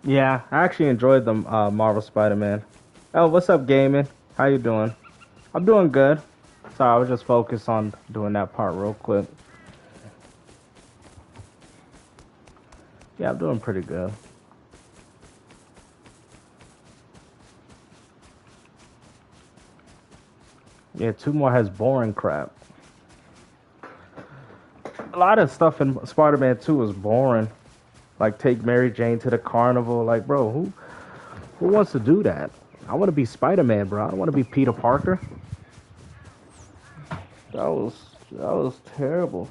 Yeah, I actually enjoyed the Marvel Spider-Man. Oh, what's up, gaming? How you doing? I'm doing good. Sorry, I was just focused on doing that part real quick. Yeah, I'm doing pretty good. Yeah, two more has boring crap. A lot of stuff in Spider-Man 2 is boring. Like take Mary Jane to the carnival. Like, bro, who wants to do that? I want to be Spider-Man, bro. I don't want to be Peter Parker. That was terrible.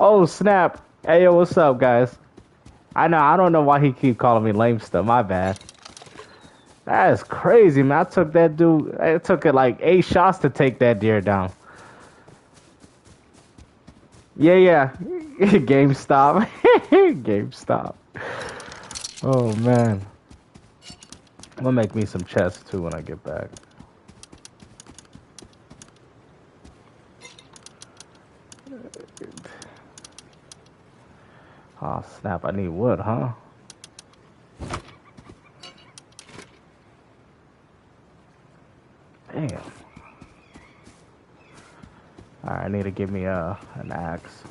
Oh snap! Hey yo, what's up, guys? I don't know why he keep calling me lamester. My bad. That is crazy, man. I took that dude. It took it like 8 shots to take that deer down. Yeah, yeah. GameStop. GameStop. Oh man. I'm gonna make me some chests too when I get back. Oh snap! I need wood, huh? Damn. Alright, I need to give me an axe.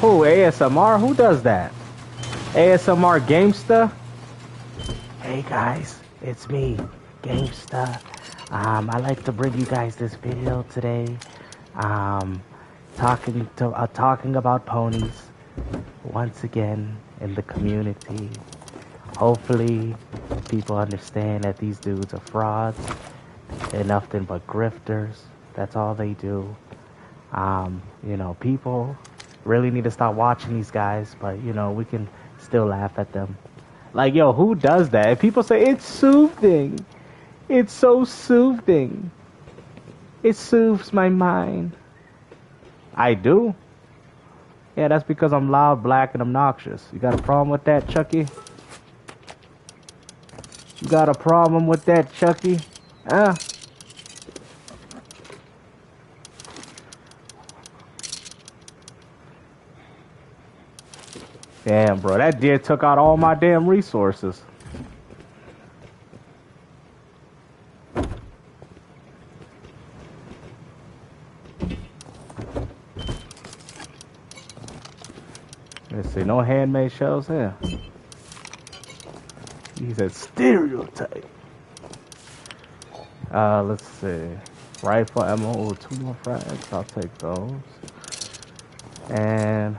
Who, ASMR? Who does that? ASMR Gamesta? Hey guys, it's me, Gamesta. I like to bring you guys this video today. Talking about ponies once again in the community. Hopefully, people understand that these dudes are frauds. They're nothing but grifters. That's all they do. You know, people really need to stop watching these guys, but you know, we can still laugh at them. Like, yo, who does that? If people say it's soothing, it's so soothing. It soothes my mind. I do. Yeah, that's because I'm loud, black, and obnoxious. You got a problem with that, Chucky? You got a problem with that, Chucky? Huh? Damn, bro, that deer took out all my damn resources. Let's see, no handmade shells here. He said stereotype. Let's see. Rifle ammo, 2 more frags. I'll take those. And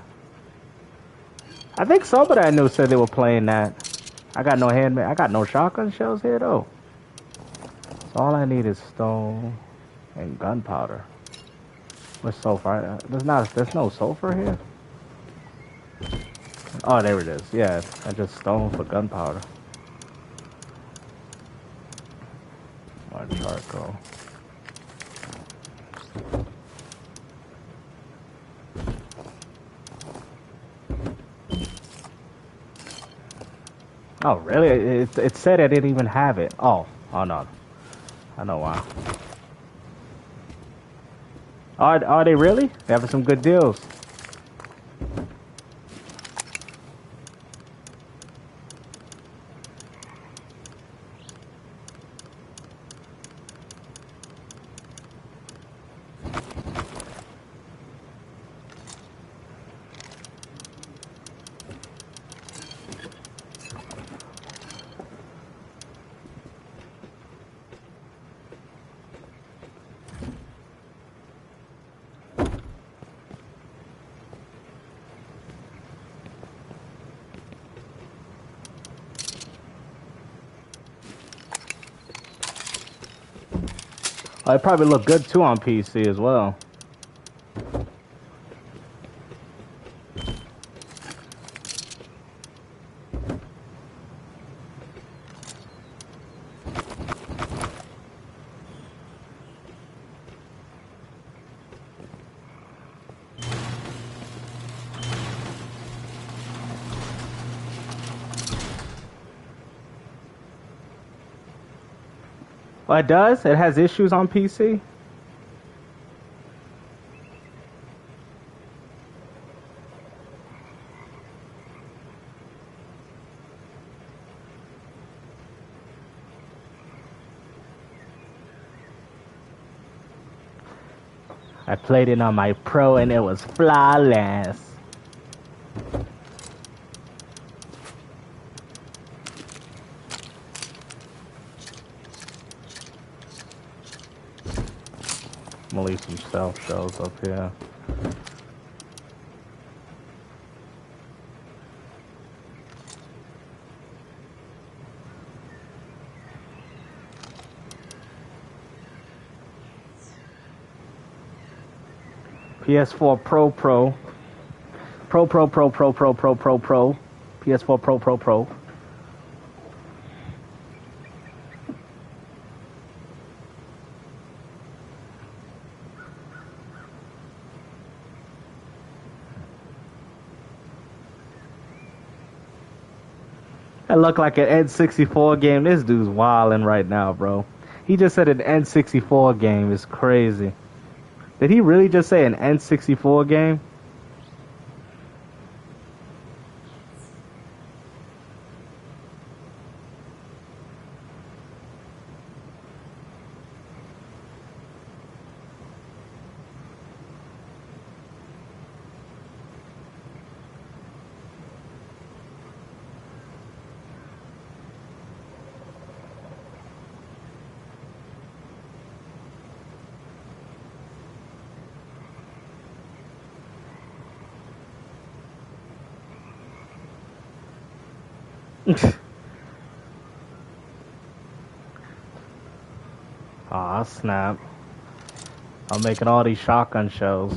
I think somebody I knew said they were playing that. I got no handmade. I got no shotgun shells here though. So all I need is stone and gunpowder. What's sulfur? There's no sulfur here. Oh, there it is. Yeah, I just stone for gunpowder. More charcoal. Oh, really? It said I didn't even have it. Oh no. I know why. Are they really? They having some good deals. Oh, it probably look good too on PC as well. Oh, it does? It has issues on PC? I played it on my Pro and it was flawless. I'm gonna leave some stealth shells up here. PS4 Pro. PS4 Pro. That look like an N64 game. This dude's wilding right now, bro. He just said an N64 game is crazy. Did he really just say an N64 game? Aw, snap. I'm making all these shotgun shells.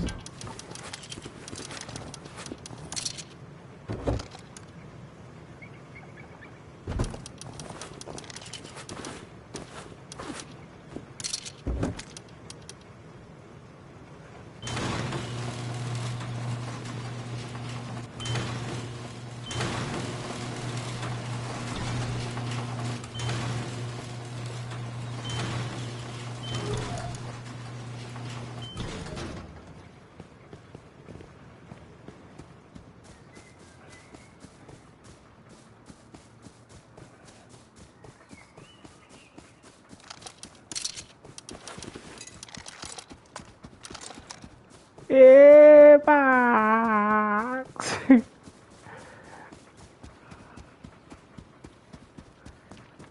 Yeah, box.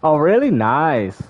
Oh, really? Nice.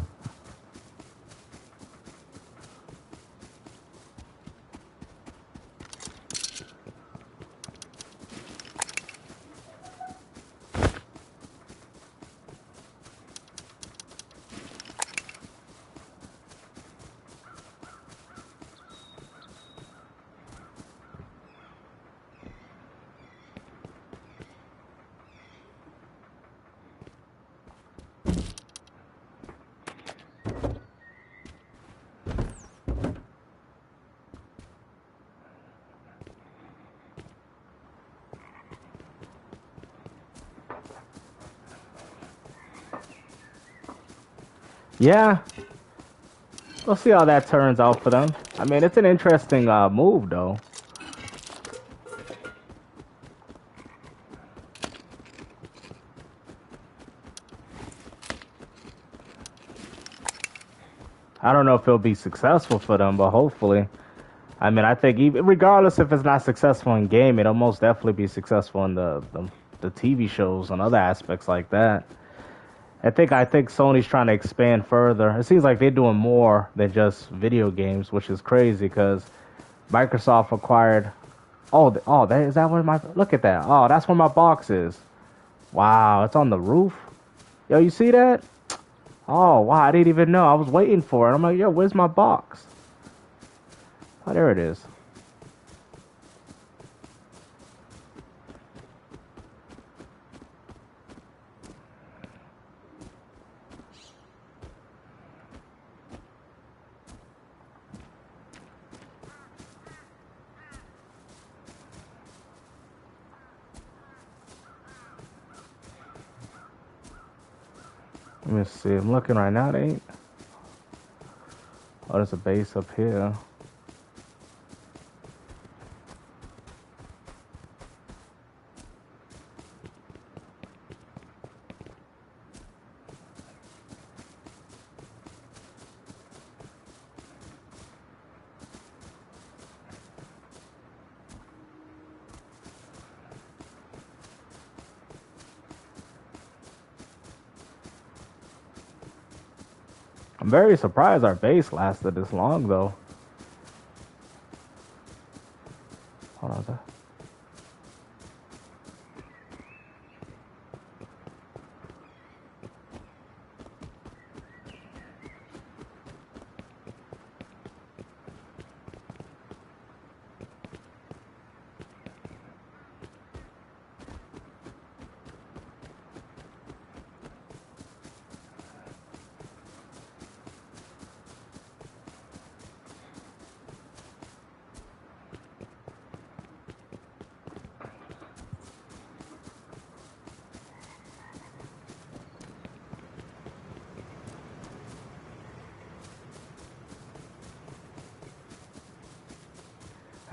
Yeah. We'll see how that turns out for them. I mean, it's an interesting move, though. I don't know if it'll be successful for them, but hopefully. I mean, I think even, regardless if it's not successful in game, it'll most definitely be successful in the TV shows and other aspects like that. I think Sony's trying to expand further. It seems like they're doing more than just video games, which is crazy because Microsoft acquired. Is that where my look at that? Oh, that's where my box is. Wow, it's on the roof. Yo, you see that? Oh, wow, I didn't even know. I was waiting for it. I'm like, yo, where's my box? Oh, there it is. Let me see. I'm looking right now. It ain't. Oh, there's a base up here. I'm very surprised our base lasted this long, though. Hold on.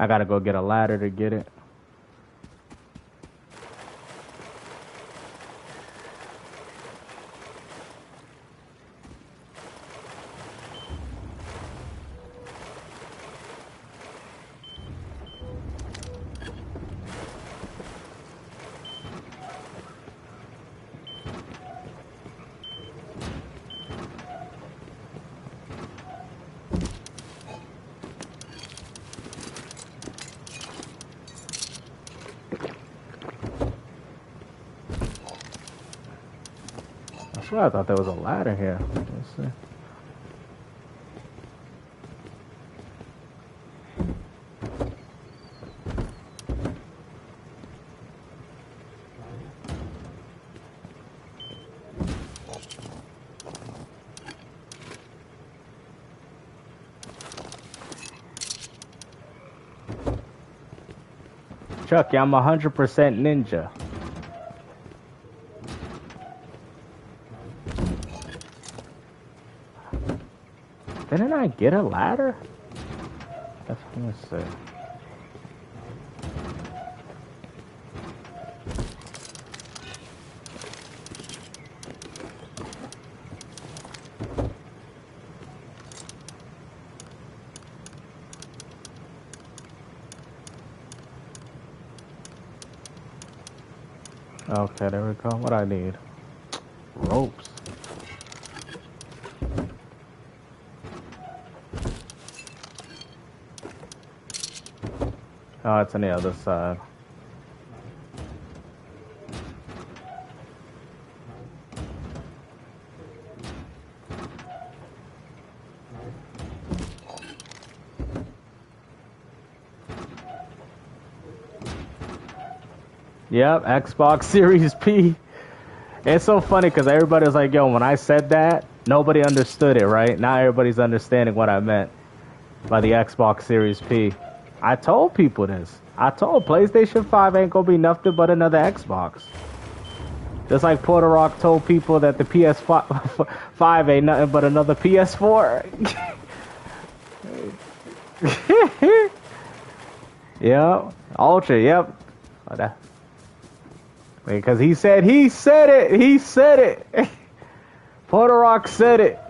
I gotta go get a ladder to get it. I swear I thought there was a ladder here. Let's see. Chucky, I'm 100% ninja. Didn't I get a ladder? Let's see. Okay, there we go. What I need? Ropes. Oh, it's on the other side. Yep, Xbox Series P. It's so funny because everybody was like, yo, when I said that, nobody understood it, right? Now everybody's understanding what I meant by the Xbox Series P. I told people this. I told PlayStation 5 ain't gonna be nothing but another Xbox. Just like Porter Rock told people that the PS5 ain't nothing but another PS4. Yep. Ultra, yep. Because he said it. Porter Rock said it.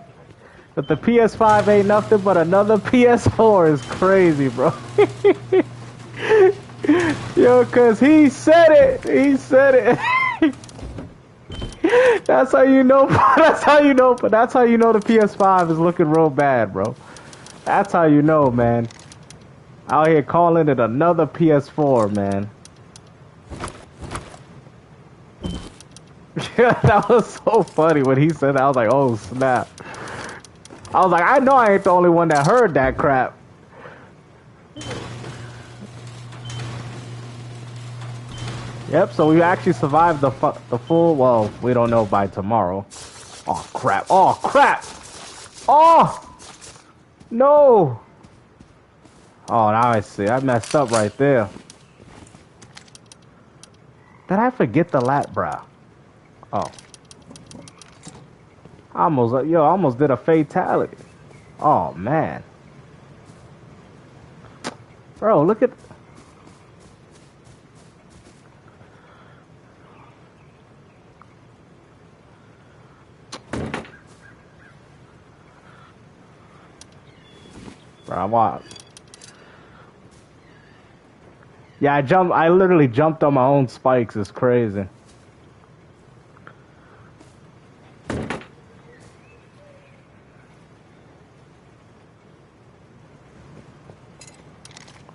But the PS5 ain't nothing but another PS4 is crazy, bro. Yo, cause he said it. That's how you know. That's how you know the PS5 is looking real bad, bro. That's how you know, man. Out here calling it another PS4, man. Yeah, that was so funny when he said that. I was like, oh snap. I was like, I know I ain't the only one that heard that crap. Yep, so we actually survived the full, well, we don't know by tomorrow. Oh crap, oh crap! Oh! No! Oh, now I see, I messed up right there. Did I forget the lat, bruh? Oh. I almost did a fatality. Oh man. Bro, look at... Bro, yeah, I literally jumped on my own spikes. It's crazy.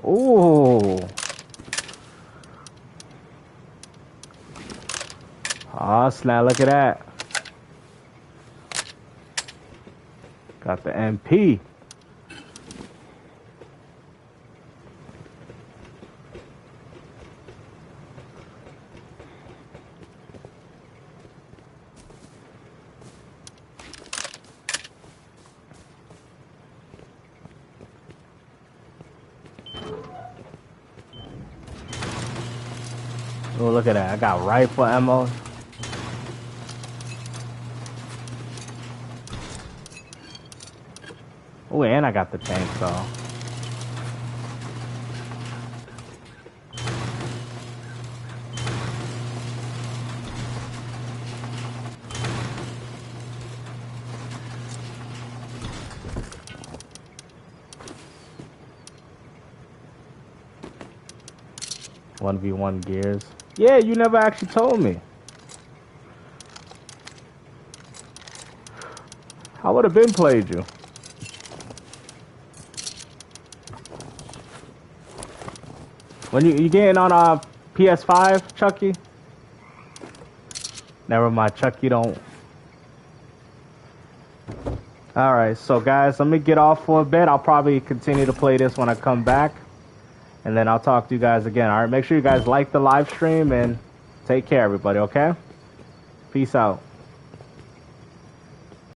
Ooh. Oh, snap, look at that. Got the MP. Oh, look at that. I got rifle ammo. Oh, and I got the chainsaw. One v one gears. Yeah, you never actually told me. I would have been played you. When you getting on a PS5, Chucky? Never mind, Chucky don't. Alright, so guys, let me get off for a bit. I'll probably continue to play this when I come back. And then I'll talk to you guys again. Alright, make sure you guys like the live stream and take care, everybody, okay? Peace out.